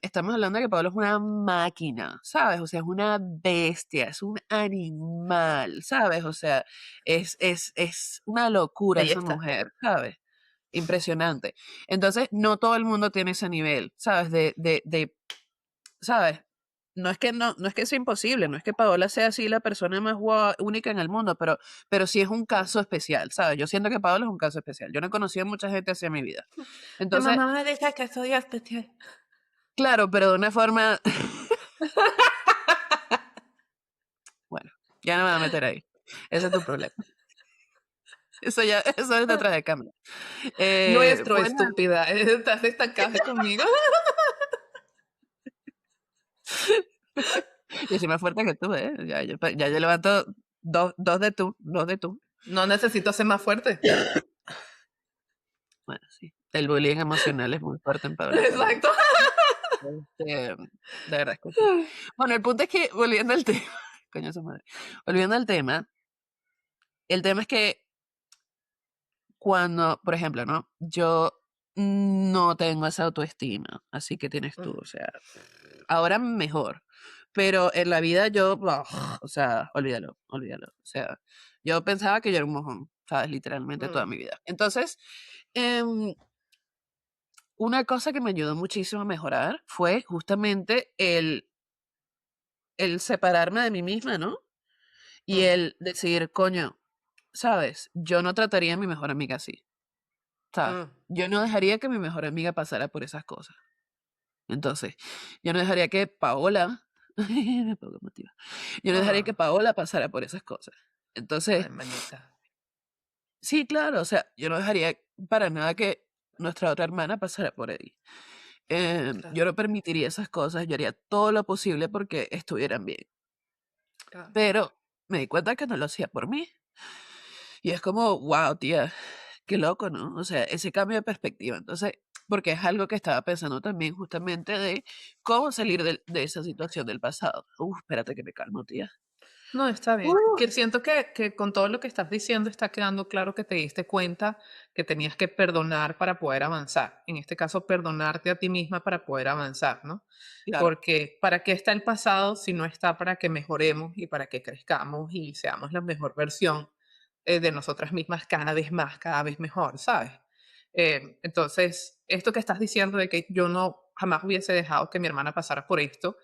estamos hablando de que Pablo es una máquina, ¿sabes? O sea, es una bestia, es un animal, ¿sabes? O sea, es una locura ahí esa está. mujer, ¿sabes? Impresionante. Entonces, no todo el mundo tiene ese nivel, ¿sabes? ¿Sabes? No es que sea imposible, no es que Paola sea así la persona más única en el mundo, pero sí es un caso especial, ¿sabes? Yo siento que Paola es un caso especial. Yo no he conocido a mucha gente así en mi vida. Mi Entonces, mamá me dice que soy especial. claro, pero de una forma, bueno, ya no me voy a meter ahí. Ese es tu problema. Eso es detrás de cámara. Nuestro, Bueno, estúpida. Estás estancada conmigo. yo soy más fuerte que tú, ¿eh? Ya yo levanto dos de tú. No necesito ser más fuerte. Bueno, sí. El bullying emocional es muy fuerte en Paola también. Exacto. De verdad es que sí. Bueno, el punto es que, volviendo al tema, coño su madre, volviendo al tema, El tema es que cuando, por ejemplo, ¿no? Yo no tengo esa autoestima, así que tienes tú, Mm, o sea, ahora mejor, pero en la vida yo, bah, o sea, olvídalo, olvídalo. O sea, yo pensaba que yo era un mojón, ¿sabes? Literalmente toda mi mm, vida. Entonces, em, una cosa que me ayudó muchísimo a mejorar fue justamente el separarme de mí misma, ¿no? Y mm, el decir, coño, ¿sabes? Yo no trataría a mi mejor amiga así, ¿sabes? mm. Yo no dejaría que mi mejor amiga pasara por esas cosas. Entonces, yo no dejaría que Paola, me pongo emotiva, yo no dejaría que Ah, Paola pasara por esas cosas. ay, Entonces, manita. sí, claro, o sea, yo no dejaría para nada que nuestra otra hermana pasara por ahí. Yo Claro, no permitiría esas cosas, yo haría todo lo posible porque estuvieran bien. claro. Pero me di cuenta que no lo hacía por mí. Y es como, wow, tía, qué loco, ¿no? O sea, ese cambio de perspectiva. Entonces, porque es algo que estaba pensando también justamente de cómo salir de esa situación del pasado. Espérate que me calmo, tía. No, está bien. Uh, Que siento que con todo lo que estás diciendo está quedando claro que te diste cuenta que tenías que perdonar para poder avanzar. En este caso, perdonarte a ti misma para poder avanzar, ¿no? claro, Porque ¿para qué está el pasado si no está para que mejoremos y para que crezcamos y seamos la mejor versión de nosotras mismas cada vez más, cada vez mejor, ¿sabes? Entonces, esto que estás diciendo de que yo no jamás hubiese dejado que mi hermana pasara por esto,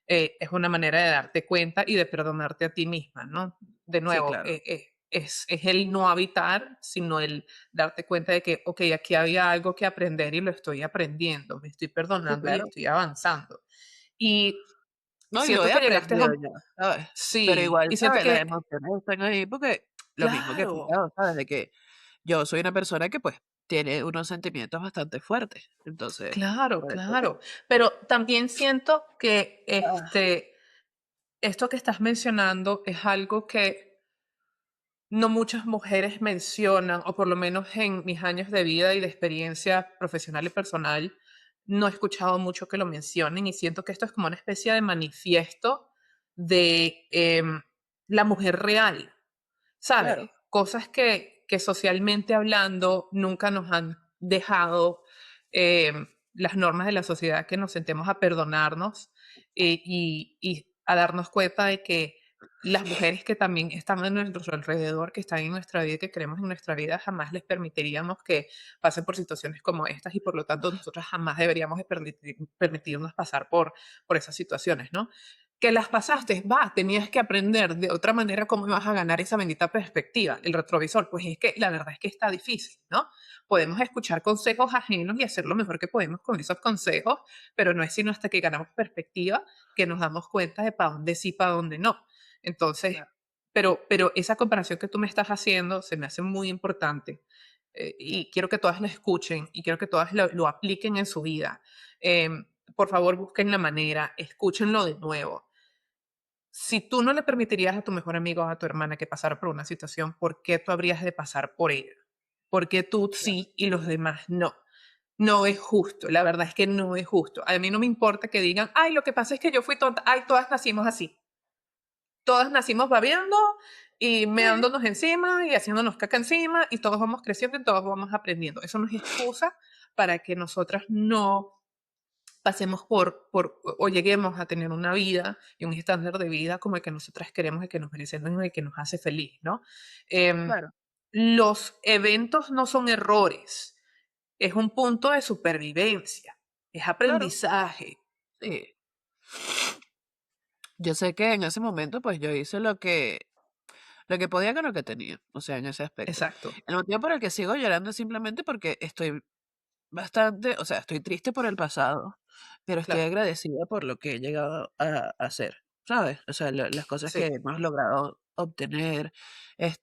es una manera de darte cuenta y de perdonarte a ti misma, ¿no? De sí, nuevo, claro, es el no habitar, sino el darte cuenta de que, ok, aquí había algo que aprender y lo estoy aprendiendo, me estoy sí, perdonando y claro. estoy avanzando. Y No, y lo siento he que llegaste a aprendido un... ya, ¿sabes? Pero Sí, igual, y siento ¿sabes? Las que, emociones están ahí porque lo mismo que he claro, explicado, ¿sabes? De que yo soy una persona que pues tiene unos sentimientos bastante fuertes. Entonces, claro, por eso. claro. Pero también siento que Ah, esto que estás mencionando es algo que no muchas mujeres mencionan, o por lo menos en mis años de vida y de experiencia profesional y personal, no he escuchado mucho que lo mencionen y siento que esto es como una especie de manifiesto de la mujer real, ¿sabes? claro, Cosas que socialmente hablando nunca nos han dejado las normas de la sociedad que nos sentemos a perdonarnos y a darnos cuenta de que las mujeres que también están a nuestro alrededor, que están en nuestra vida y que queremos en nuestra vida, jamás les permitiríamos que pasen por situaciones como estas y por lo tanto nosotros jamás deberíamos de permitirnos pasar por esas situaciones, ¿no? Que las pasaste, va, tenías que aprender de otra manera cómo ibas a ganar esa bendita perspectiva, el retrovisor. Pues es que la verdad es que está difícil, ¿no? Podemos escuchar consejos ajenos y hacer lo mejor que podemos con esos consejos, pero no es sino hasta que ganamos perspectiva que nos damos cuenta de para dónde sí, para dónde no. Entonces, claro, pero esa comparación que tú me estás haciendo se me hace muy importante y quiero que todas la escuchen y quiero que todas lo apliquen en su vida. Por favor, busquen la manera, escúchenlo de nuevo. Si tú no le permitirías a tu mejor amigo o a tu hermana que pasara por una situación, ¿por qué tú habrías de pasar por ella? ¿Por qué tú claro, sí y los demás no? No es justo, la verdad es que no es justo. A mí no me importa que digan, ay, lo que pasa es que yo fui tonta, ay, todas nacimos así. Todas nacimos babeando y sí, meándonos encima y haciéndonos caca encima y todos vamos creciendo y todos vamos aprendiendo. Eso no es excusa para que nosotras no pasemos por o lleguemos a tener una vida y un estándar de vida como el que nosotras queremos y que nos merecemos y el que nos hace feliz, ¿no? Em, claro, los eventos no son errores, es un punto de supervivencia, es claro, aprendizaje. sí. Yo sé que en ese momento, pues yo hice lo que podía con lo que tenía, o sea, en ese aspecto. Exacto, El motivo por el que sigo llorando es simplemente porque estoy bastante, o sea, estoy triste por el pasado, pero estoy claro, agradecida por lo que he llegado a hacer, ¿sabes? O sea, las cosas que sí, hemos logrado obtener,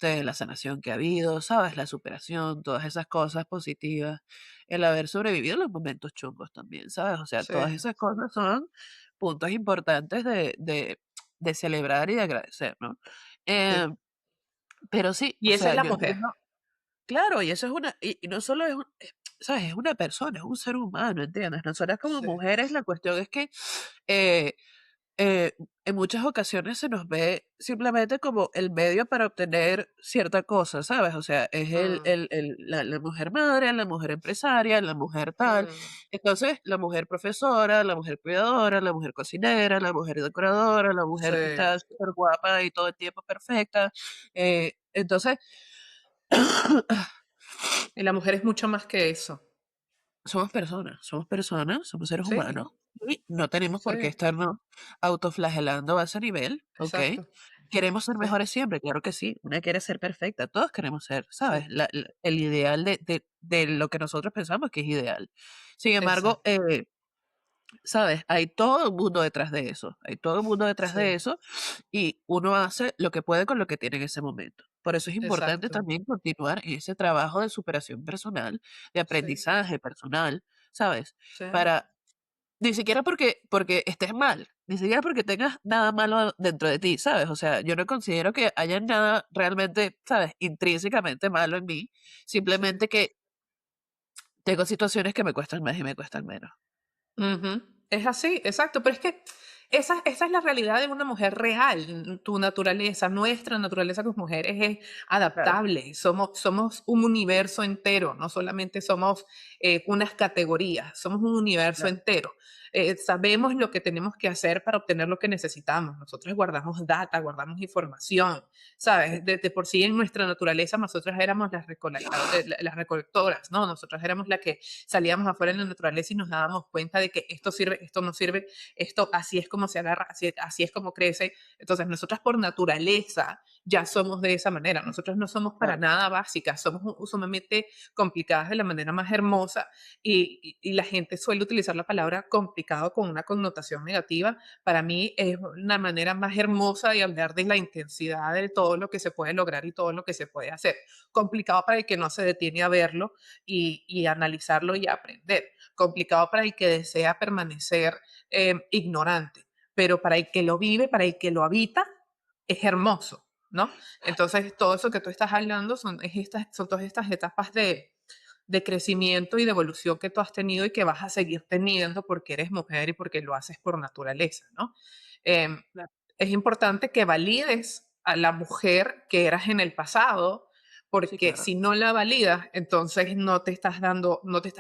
la sanación que ha habido, ¿sabes? La superación, todas esas cosas positivas, el haber sobrevivido a los momentos chungos también, ¿sabes? O sea, sí, todas esas cosas son puntos importantes de celebrar y de agradecer, ¿no? sí. Em, pero sí, o Y esa es sea, la yo mujer. entiendo. Claro, y eso es y no solo es ¿sabes? Es una persona, es un ser humano, ¿entiendes? Nosotras como Sí, mujeres la cuestión es que, eh, eh, en muchas ocasiones se nos ve simplemente como el medio para obtener cierta cosa, ¿sabes? O sea, es Mm, la mujer madre, la mujer empresaria, la mujer tal. mm, Entonces, la mujer profesora, la mujer cuidadora, la mujer cocinera, la mujer decoradora, la sí. mujer que está súper guapa y todo el tiempo perfecta. Entonces, Y la mujer es mucho más que eso. somos personas, somos seres Sí, humanos y no tenemos por qué sí, estarnos autoflagelando a ese nivel, ¿ok? exacto. Queremos ser Sí, mejores siempre, claro que sí, una quiere ser perfecta, todos queremos ser, ¿sabes? sí, El ideal de lo que nosotros pensamos que es ideal. Sin embargo, exacto. ¿sabes? Hay todo un mundo detrás de eso, hay todo un mundo detrás de Sí, eso y uno hace lo que puede con lo que tiene en ese momento. Por eso es importante exacto. también continuar en ese trabajo de superación personal, de Sí, aprendizaje personal, ¿sabes? sí. Para ni siquiera porque estés mal, ni siquiera porque tengas nada malo dentro de ti, ¿sabes? O sea, yo no considero que haya nada realmente, ¿sabes? Intrínsecamente malo en mí, Sí. simplemente que tengo situaciones que me cuestan más y me cuestan menos. Ujú. Es así, exacto, pero es que esa es la realidad de una mujer real. Tu naturaleza, nuestra naturaleza como mujeres es Claro, adaptable. Somos un universo entero, no solamente somos unas categorías, somos un universo claro, entero. Sabemos lo que tenemos que hacer para obtener lo que necesitamos. Nosotros guardamos data, guardamos información, ¿sabes? De por sí en nuestra naturaleza nosotras éramos las recolectoras, ¿no? Nosotras éramos las que salíamos afuera en la naturaleza y nos dábamos cuenta de que esto sirve, esto no sirve, esto así es como se agarra, así es como crece. Entonces, nosotras por naturaleza ya somos de esa manera. Nosotras no somos para claro, nada básicas, somos sumamente complicadas de la manera más hermosa y la gente suele utilizar la palabra complicado con una connotación negativa. Para mí es una manera más hermosa de hablar de la intensidad de todo lo que se puede lograr y todo lo que se puede hacer. Complicado para el que no se detiene a verlo y analizarlo y aprender. Complicado para el que desea permanecer ignorante, pero para el que lo vive, para el que lo habita, es hermoso, ¿no? Entonces, todo eso que tú estás hablando son todas estas etapas de crecimiento y de evolución que tú has tenido y que vas a seguir teniendo porque eres mujer y porque lo haces por naturaleza, ¿no? Em, claro. es importante que valides a la mujer que eras en el pasado, Sí, porque claro. si no la validas, entonces no te estás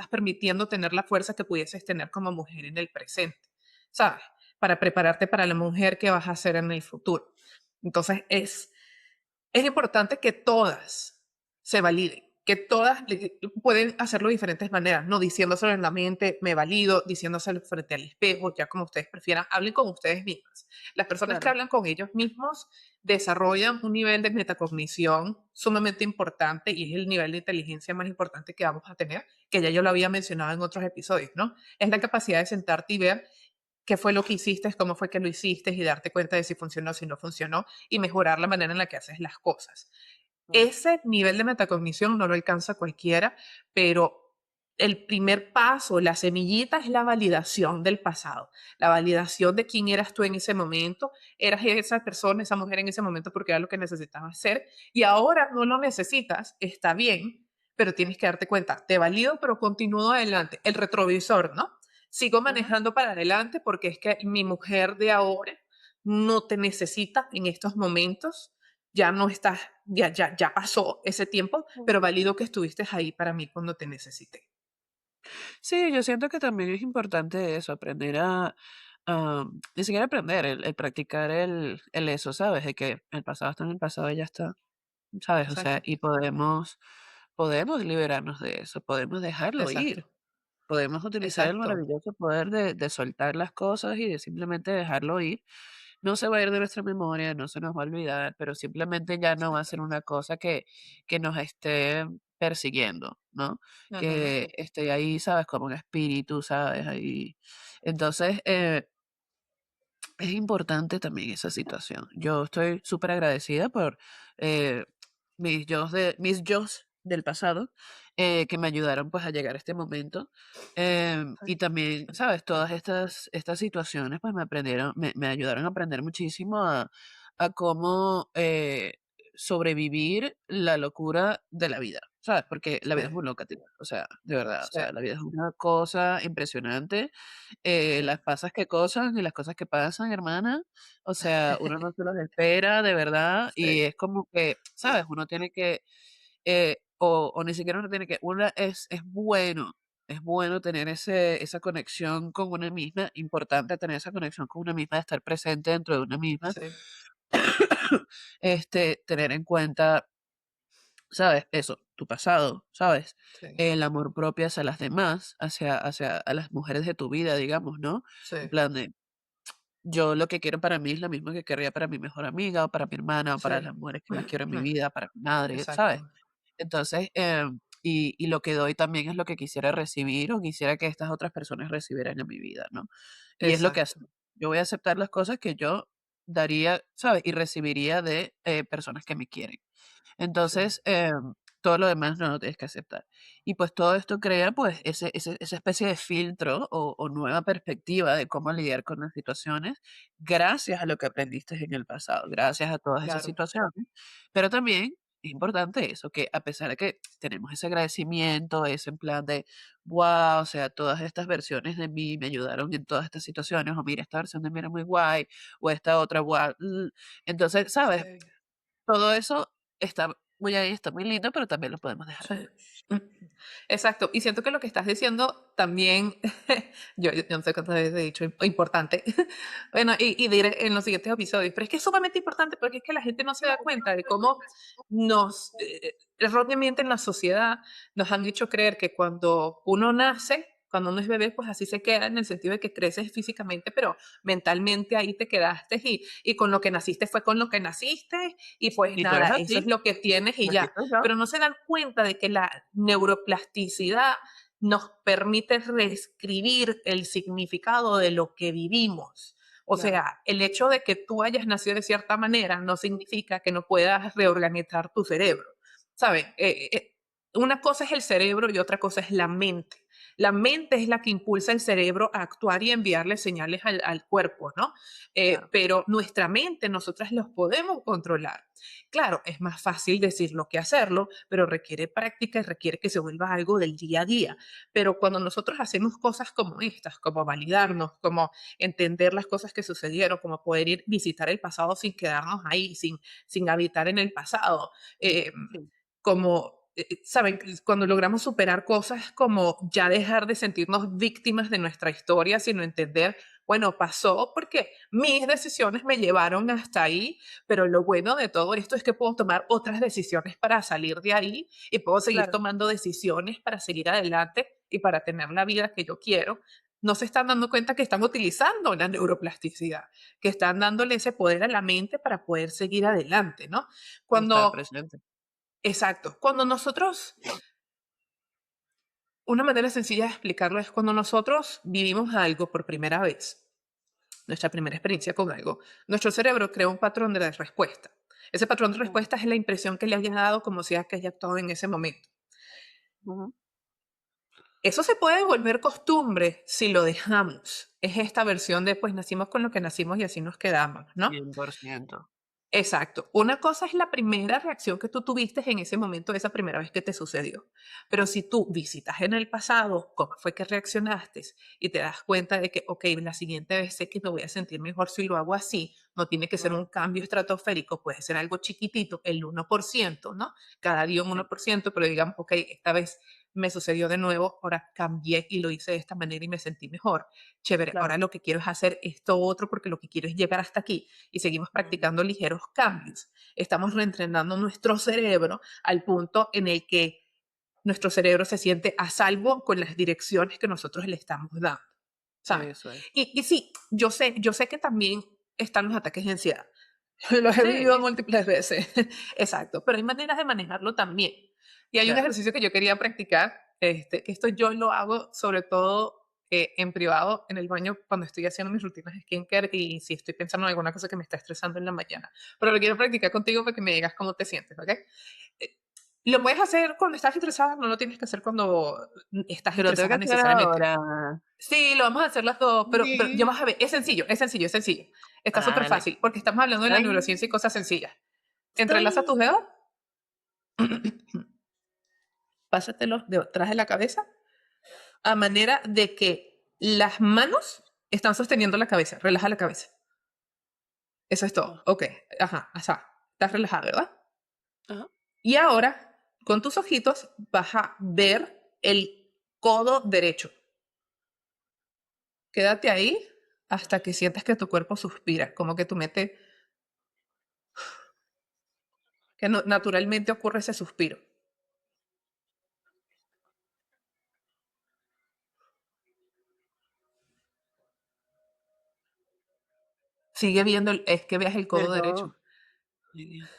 permitiendo tener la fuerza que pudieses tener como mujer en el presente, ¿sabes? Para prepararte para la mujer que vas a ser en el futuro. Entonces es importante que todas se validen, que todas pueden hacerlo de diferentes maneras, no diciéndoselo en la mente, me valido, diciéndoselo frente al espejo, ya como ustedes prefieran, hablen con ustedes mismas. Las personas que Claro. hablan con ellos mismos desarrollan un nivel de metacognición sumamente importante y es el nivel de inteligencia más importante que vamos a tener, que ya yo lo había mencionado en otros episodios, ¿no? Es la capacidad de sentarte y ver qué fue lo que hiciste, cómo fue que lo hiciste y darte cuenta de si funcionó, si no funcionó y mejorar la manera en la que haces las cosas. Claro. Ese nivel de metacognición no lo alcanza cualquiera, pero el primer paso, la semillita es la validación del pasado, la validación de quién eras tú en ese momento, eras esa persona, esa mujer en ese momento porque era lo que necesitabas hacer y ahora no lo necesitas, está bien, pero tienes que darte cuenta, te valido, pero continúo adelante, el retrovisor, ¿no? Sigo Ajá. manejando para adelante porque es que mi mujer de ahora no te necesita en estos momentos, ya no estás, ya pasó ese tiempo, pero valido que estuviste ahí para mí cuando te necesité. Sí, yo siento que también es importante eso, aprender ni siquiera aprender, el practicar el eso, ¿sabes? De que el pasado está en el pasado y ya está, ¿sabes? O sea, Exacto, y podemos liberarnos de eso, podemos dejarlo ir, exacto, podemos utilizar el exacto, maravilloso poder de soltar las cosas y de simplemente dejarlo ir. No se va a ir de nuestra memoria, no se nos va a olvidar, pero simplemente ya no va a exacto. ser una cosa que nos esté persiguiendo, ¿no? Ujú, Que esté ahí, ¿sabes? Como un espíritu, ¿sabes? Ahí. Entonces, es importante también esa situación. Yo estoy súper agradecida por eh, mis yos del pasado que me ayudaron pues a llegar a este momento. Y también, ¿sabes? Todas estas situaciones pues me ayudaron a aprender muchísimo a cómo sobrevivir la locura de la vida, ¿sabes? Porque la vida es Sí, muy loca, tío. O sea, de verdad, o sí, sea, la vida es una cosa impresionante. sí, Las pasas que cosas y las cosas que pasan, hermana. O sea, uno no se los espera, de verdad. Y sí, es como que, ¿sabes? Uno tiene que, o ni siquiera uno tiene que, uno es bueno tener esa conexión con una misma, importante tener esa conexión con una misma, de estar presente dentro de una misma, sí, tener en cuenta, ¿sabes? Eso, tu pasado, ¿sabes? sí, El amor propio hacia las demás, hacia a las mujeres de tu vida, digamos, ¿no? sí, En plan de, yo lo que quiero para mí es lo mismo que querría para mi mejor amiga, o para mi hermana, o para sí. las mujeres que más quiero en mi vida, para mi madre, ¿sabes? Exacto, Entonces, y lo que doy también es lo que quisiera recibir o quisiera que estas otras personas recibieran en mi vida, ¿no? Y es lo que exacto. hace. Yo voy a aceptar las cosas que yo daría, ¿sabes? Y recibiría de personas que me quieren. Sí, Entonces, todo lo demás no lo tienes que aceptar. Y pues todo esto crea pues esa especie de filtro o nueva perspectiva de cómo lidiar con las situaciones gracias a lo que aprendiste en el pasado, gracias a todas esas claro, situaciones. Pero también es importante eso, que a pesar de que tenemos ese agradecimiento, ese en plan de, wow, o sea, todas estas versiones de mí me ayudaron en todas estas situaciones, o mira, esta versión de mí era muy guay, o esta otra guay. Entonces, ¿sabes? sí. Todo eso está muy ahí, está muy lindo, pero también lo podemos dejar Sí. ir. Mm, exacto. Y siento que lo que estás diciendo también, yo no sé cuántas veces he dicho importante, bueno, y diré en los siguientes episodios, pero es que es sumamente importante porque es que la gente no se da cuenta de cómo nos, erróneamente en la sociedad, nos han hecho creer que cuando uno nace, cuando uno es bebé, pues así se queda en el sentido de que creces físicamente, pero mentalmente ahí te quedaste y con lo que naciste fue con lo que naciste y pues Y tú nada, eres eso es así, lo que tienes y y así ya, soy yo. pero no se dan cuenta de que la neuroplasticidad nos permite reescribir el significado de lo que vivimos. O Claro, sea, el hecho de que tú hayas nacido de cierta manera no significa que no puedas reorganizar tu cerebro. ¿Sabes? Una cosa es el cerebro y otra cosa es la mente. La mente es la que impulsa el cerebro a actuar y enviarle señales al cuerpo, ¿no? claro. Pero nuestra mente, nosotras los podemos controlar. Claro, es más fácil decirlo que hacerlo, pero requiere práctica y requiere que se vuelva algo del día a día. Pero cuando nosotros hacemos cosas como estas, como validarnos, como entender las cosas que sucedieron, como poder ir visitar el pasado sin quedarnos ahí, sin habitar en el pasado, eh, Sí, como, ¿saben? Cuando logramos superar cosas como ya dejar de sentirnos víctimas de nuestra historia, sino entender, bueno, pasó porque mis decisiones me llevaron hasta ahí, pero lo bueno de todo esto es que puedo tomar otras decisiones para salir de ahí y puedo seguir claro, tomando decisiones para seguir adelante y para tener la vida que yo quiero. No se están dando cuenta que están utilizando la neuroplasticidad, que están dándole ese poder a la mente para poder seguir adelante, ¿no? estar Cuando presente. Exacto. Cuando nosotros, una manera sencilla de explicarlo es cuando nosotros vivimos algo por primera vez, nuestra primera experiencia con algo, nuestro cerebro crea un patrón de respuesta. Ese patrón de Ujú, respuesta es la impresión que le haya dado como sea que haya actuado en ese momento. ujú, Eso se puede volver costumbre si lo dejamos. Es esta versión de pues nacimos con lo que nacimos y así nos quedamos, ¿no? 100%. Exacto. Una cosa es la primera reacción que tú tuviste en ese momento, esa primera vez que te sucedió. Pero si tú visitas en el pasado cómo fue que reaccionaste y te das cuenta de que, ok, la siguiente vez sé que me voy a sentir mejor si lo hago así, no tiene que ser Ujú, un cambio estratosférico, puede ser algo chiquitito, el 1%, ¿no? Cada día un sí, 1%, pero digamos, ok, esta vez me sucedió de nuevo, ahora cambié y lo hice de esta manera y me sentí mejor. Chévere, ahora claro. lo que quiero es hacer esto otro porque lo que quiero es llegar hasta aquí y seguimos Ujú, practicando ligeros cambios. Estamos reentrenando nuestro cerebro al punto en el que nuestro cerebro se siente a salvo con las direcciones que nosotros le estamos dando, ¿saben? eso es. Y sí, yo sé que también están los ataques de ansiedad. Los he vivido Sí, múltiples veces, exacto, pero hay maneras de manejarlo también. Y hay un claro. ejercicio que yo quería practicar, que esto yo lo hago sobre todo en privado, en el baño, cuando estoy haciendo mis rutinas de skincare y si estoy pensando en alguna cosa que me está estresando en la mañana. Pero lo quiero practicar contigo para que me digas cómo te sientes, ¿ok? Eh, Lo puedes hacer cuando estás estresada, no lo tienes que hacer cuando estás Yo lo tengo que estresada hacer necesariamente. ahora. Sí, lo vamos a hacer las dos, pero ya Sí. vas a ver, es sencillo, es sencillo, es sencillo. Está súper Dale. fácil, porque estamos hablando de Está la bien, neurociencia y cosas sencillas. está Entrelaza tus bien. dedos pásatelos detrás de la cabeza, a manera de que las manos están sosteniendo la cabeza. Relaja la cabeza. Eso es todo. Ah, Ok, ajá, ajá. Estás relajada, ¿verdad? ajá. Y ahora, con tus ojitos, vas a ver el codo derecho. Quédate ahí hasta que sientas que tu cuerpo suspira, como que tu mente, que naturalmente ocurre ese suspiro. Sigue viendo, es que veas el codo Pero, derecho. ay, Dios.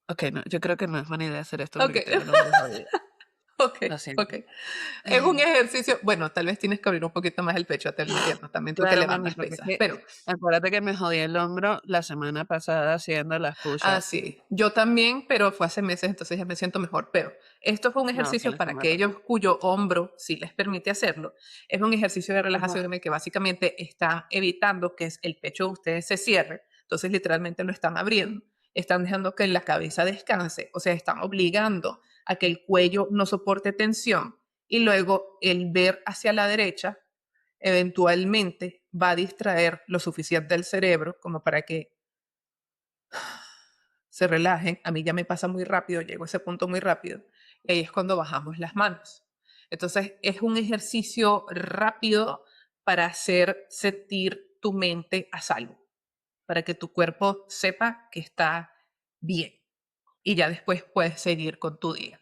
Ok, no, yo creo que no es buena idea hacer esto Ok, porque tengo el hombro jodido. ok, Lo siento. ok. Es un ejercicio, bueno, tal vez tienes que abrir un poquito más el pecho, te lo entiendo, también tú que Claro, mami, levantas porque es pesas, que pero acuérdate que me jodí el hombro la semana pasada haciendo las push-ups. sí, yo también, pero fue hace meses, entonces ya me siento mejor. Pero esto es un No, ejercicio tienes que para más aquellos cuyo hombro sí les permite hacerlo. Es un ejercicio de relajación Ajá. en el que básicamente están evitando que el pecho de ustedes se cierre, entonces literalmente lo están abriendo, están dejando que la cabeza descanse, o sea, están obligando a que el cuello no soporte tensión y luego el ver hacia la derecha eventualmente va a distraer lo suficiente el cerebro como para que se relajen. A mí ya me pasa muy rápido, llego a ese punto muy rápido. Y ahí es cuando bajamos las manos. Entonces, es un ejercicio rápido para hacer sentir tu mente a salvo, para que tu cuerpo sepa que está bien. Y ya después puedes seguir con tu día.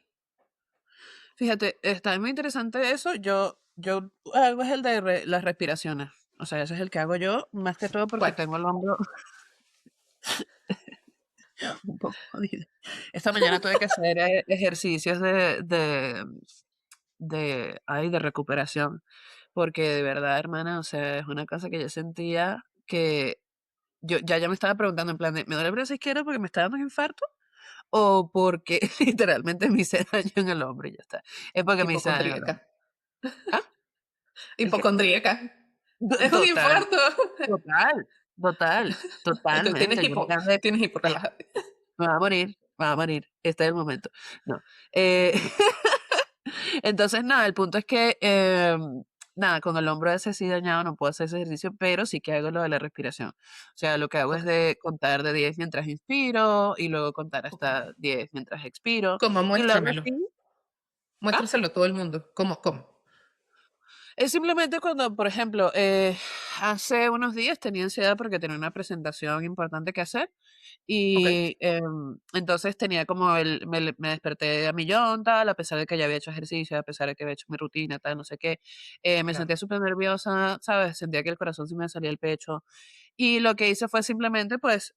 Fíjate, está muy interesante eso. Yo hago es el de las respiraciones. O sea, ese es el que hago yo, más que todo porque ¿Cuál? tengo el hombro un poco jodido. Esta mañana tuve que hacer ejercicios de recuperación, porque de verdad, hermana, o sea, es una cosa que yo sentía que yo me estaba preguntando en plan de, ¿me duele el brazo izquierdo porque me está dando un infarto? ¿O porque literalmente me hice daño en el hombro y ya está? Es porque me hice daño en el Hipocondríaca. hombro. ¿Ah? ¿El qué? Hipocondríaca. Es un Total, infarto. total, total, Entonces totalmente. Yo en plan de, tienes hipo, relájate. me va a morir, este es el momento. No. eh, entonces, nada, el punto es que, nada, con el hombro ese sí dañado no puedo hacer ese ejercicio, pero sí que hago lo de la respiración. O sea, lo que hago es Ok, de contar de 10 mientras inspiro y luego contar ok. hasta 10 mientras expiro ¿Cómo? y luego Muéstramelo. así. ¿Ah? Muéstraselo a todo el mundo. ¿Cómo? ¿Cómo? Es simplemente cuando, por ejemplo, hace unos días tenía ansiedad porque tenía una presentación importante que hacer Ok, y entonces tenía como me desperté a millón, tal, a pesar de que ya había hecho ejercicio, a pesar de que había hecho mi rutina, tal, no sé qué. Me claro. sentía súper nerviosa, ¿sabes? Sentía que el corazón se me salía el pecho. Y lo que hice fue simplemente, pues,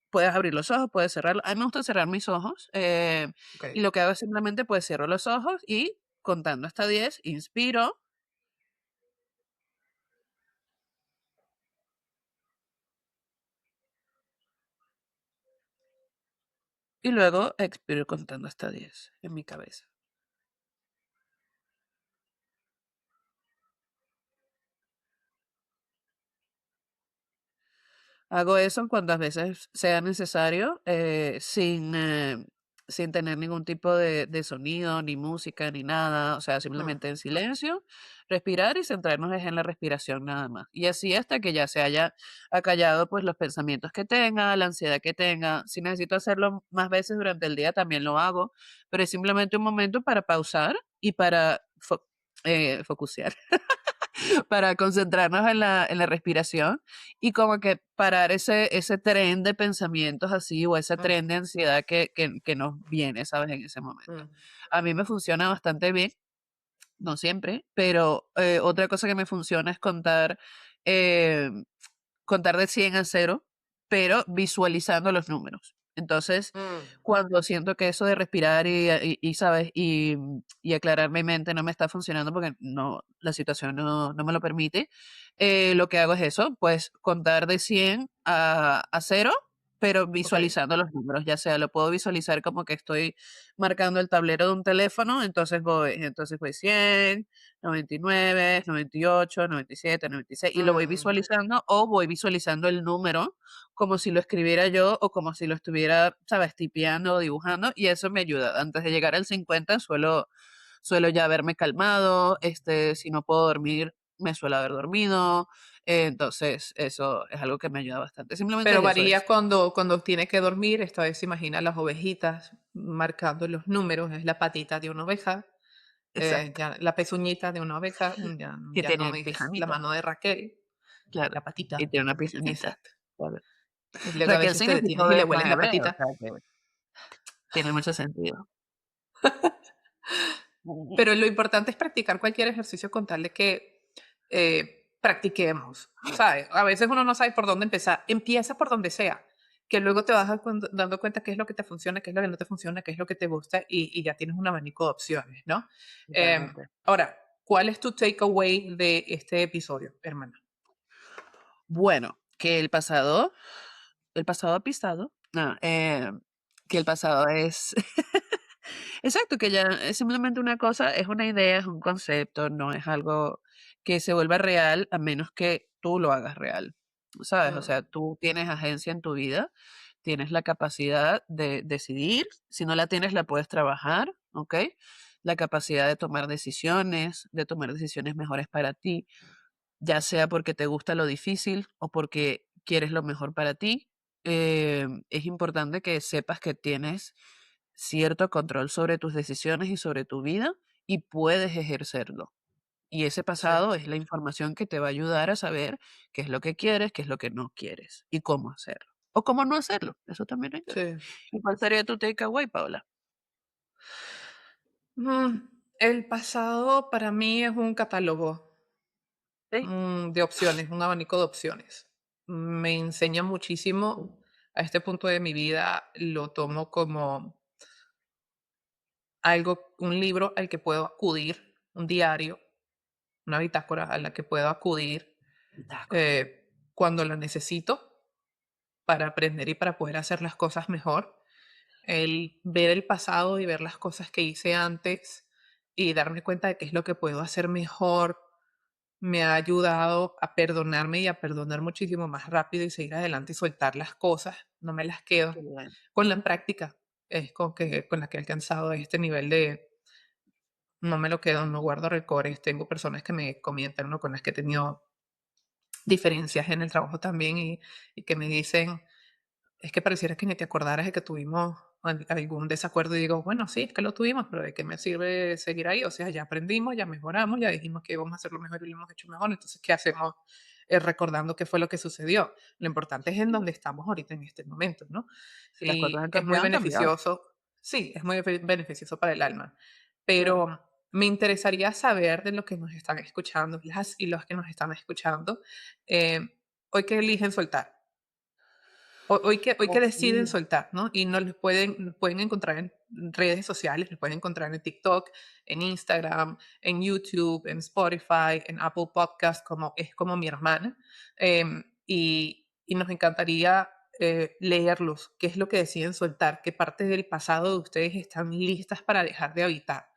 puedes abrir los ojos, puedes cerrarlos. A mí me gusta cerrar mis ojos. Ok. Y lo que hago es simplemente, pues, cierro los ojos y contando hasta 10 inspiro. Y luego expiro contando hasta 10 en mi cabeza. Hago eso cuantas veces sea necesario, sin tener ningún tipo de sonido, ni música, ni nada. O sea, Mm, simplemente en silencio, respirar y centrarnos es en la respiración nada más. Y así hasta que ya se haya acallado pues los pensamientos que tenga, la ansiedad que tenga. Si necesito hacerlo más veces durante el día, también lo hago, pero es simplemente un momento para pausar y para focusear. Para concentrarnos en la respiración y como que parar ese tren de pensamientos así o ese mm, tren de ansiedad que nos viene, ¿sabes? En ese momento. mm, A mí me funciona bastante bien, no siempre, pero otra cosa que me funciona es eh, contar de 100 a cero, pero visualizando los números. Entonces, mm, cuando siento que eso de respirar ¿sabes? Y aclarar mi mente no me está funcionando porque no, la situación no me lo permite, lo que hago es eso, pues contar de 100 a cero pero okey. visualizando los números, ya sea lo puedo visualizar como que estoy marcando el tablero de un teléfono, entonces voy 100, 99, 98, 97, 96 y lo voy Mm, visualizando o voy visualizando el número como si lo escribiera yo o como si lo estuviera, ¿sabes?, tipeando o dibujando y eso me ayuda. Antes de llegar al 50 suelo ya haberme calmado, si no puedo dormir, me suelo haber dormido, entonces eso es algo que me ayuda bastante. pero Simplemente eso varía es. cuando tiene que dormir, esta vez se imagina las ovejitas marcando los números, es la patita de una oveja, Exacto, ya la pezuñita de una oveja, que ya no tiene es la pijamita, mano de Raquel, claro, la y patita, tiene una pijamita, exacto. claro. Y luego a Raquel veces te detienes significó y le Berna hueles la bebé, o patita. sea que tiene mucho sentido. Pero lo importante es practicar cualquier ejercicio con tal de que practiquemos, ¿sabes? A veces uno no sabe por dónde empezar. Empieza por donde sea, que luego te vas dando cuenta qué es lo que te funciona, qué es lo que no te funciona, qué es lo que te gusta y ya tienes un abanico de opciones, ¿no? Totalmente. Ahora, ¿cuál es tu takeaway de este episodio, hermana? Bueno, que el pasado ha pisado, no, que el pasado es exacto, que ya es simplemente una cosa, es una idea, es un concepto, no es algo que se vuelva real a menos que tú lo hagas real, ¿sabes? O sea, Mm, tú tienes agencia en tu vida, tienes la capacidad de decidir, si no la tienes la puedes trabajar, ¿ok? La capacidad de tomar decisiones mejores para ti, ya sea porque te gusta lo difícil o porque quieres lo mejor para ti. Es importante que sepas que tienes cierto control sobre tus decisiones y sobre tu vida y puedes ejercerlo. Y ese sí, pasado es la información que te va a ayudar a saber qué es lo que quieres, qué es lo que no quieres y cómo hacerlo. O cómo no hacerlo, eso también ayuda. sí. ¿Y cuál sería tu takeaway, Paula? Mm, el pasado para mí es un catálogo. Sí, De opciones, un abanico de opciones. Me enseña muchísimo. A este punto de mi vida lo tomo como algo, un libro al que puedo acudir, un diario, una bitácora a la que puedo acudir bitácora. cuando lo necesito para aprender y para poder hacer las cosas mejor. El ver el pasado y ver las cosas que hice antes y darme cuenta de qué es lo que puedo hacer mejor me ha ayudado a perdonarme y a perdonar muchísimo más rápido y seguir adelante y soltar las cosas, no me las quedo. Qué bien. Con la Ujú. práctica es con la que he alcanzado este nivel de no me lo quedo, no guardo rencores. Tengo personas que me comentan, ¿no? Con las que he tenido diferencias en el trabajo también y que me dicen, es que pareciera que ni te acordaras de que tuvimos algún desacuerdo y digo, bueno, sí, es que lo tuvimos, pero ¿de qué me sirve seguir ahí? O sea, ya aprendimos, ya mejoramos, ya dijimos que íbamos a hacerlo mejor y lo hemos hecho mejor, entonces, ¿qué hacemos recordando qué fue lo que sucedió? Lo importante es en donde estamos ahorita en este momento, ¿no? Si las cosas Y han es muy cambiado, han cambiado. beneficioso, sí, es muy beneficioso para el alma, Claro. pero me interesaría saber de lo que nos están escuchando, las y los que nos están escuchando, eh, hoy que eligen soltar. Hoy que Oh, deciden sí. soltar, ¿no? Y no los pueden encontrar en redes sociales, los pueden encontrar en TikTok, en Instagram, en YouTube, en Spotify, en Apple Podcast, como es como mi hermana. Y nos encantaría leerlos, qué es lo que deciden soltar, qué partes del pasado de ustedes están listas para dejar de habitar.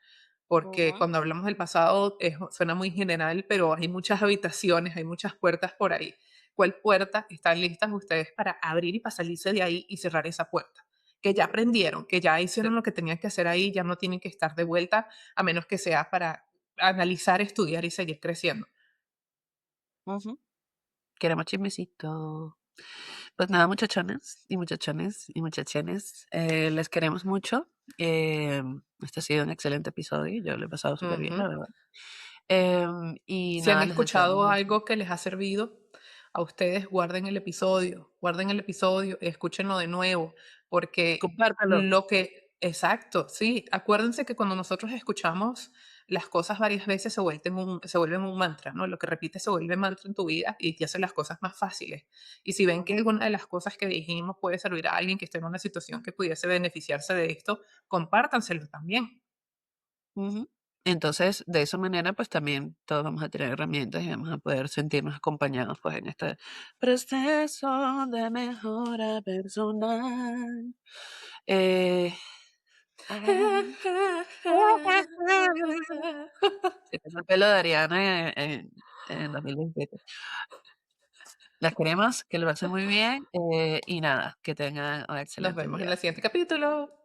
Porque Ujú. cuando hablamos del pasado suena muy general, pero hay muchas habitaciones, hay muchas puertas por ahí. ¿Cuál puerta están listas ustedes para abrir y para salirse de ahí y cerrar esa puerta? Que ya aprendieron, que ya Sí. hicieron lo que tenían que hacer ahí, ya no tienen que estar de vuelta, a menos que sea para analizar, estudiar y seguir creciendo. Ujú. Queremos chismecito. Pues nada, muchachones y muchachones y muchachones, les queremos mucho. Este ha sido un excelente episodio, yo lo he pasado súper bien, la Ujú. verdad. Y Si han nada, les deseamos escuchado mucho. algo que les ha servido a ustedes, guarden el episodio, escúchenlo de nuevo, porque Compártalo. exacto, sí, acuérdense que cuando nosotros escuchamos las cosas varias veces se vuelven un mantra, ¿no? Lo que repites se vuelve mantra en tu vida y te hace las cosas más fáciles. Y si ven que Ujú, alguna de las cosas que dijimos puede servir a alguien que esté en una situación que pudiese beneficiarse de esto, compártanselo también. ujú. Entonces, de esa manera, pues también todos vamos a tener herramientas y vamos a poder sentirnos acompañados, pues, en este proceso de mejora personal. Eh, se te fue el pelo de Ariana en 2027. Las queremos, que lo pasen muy bien, y nada, que tengan un Nos excelente vemos en día. el siguiente capítulo.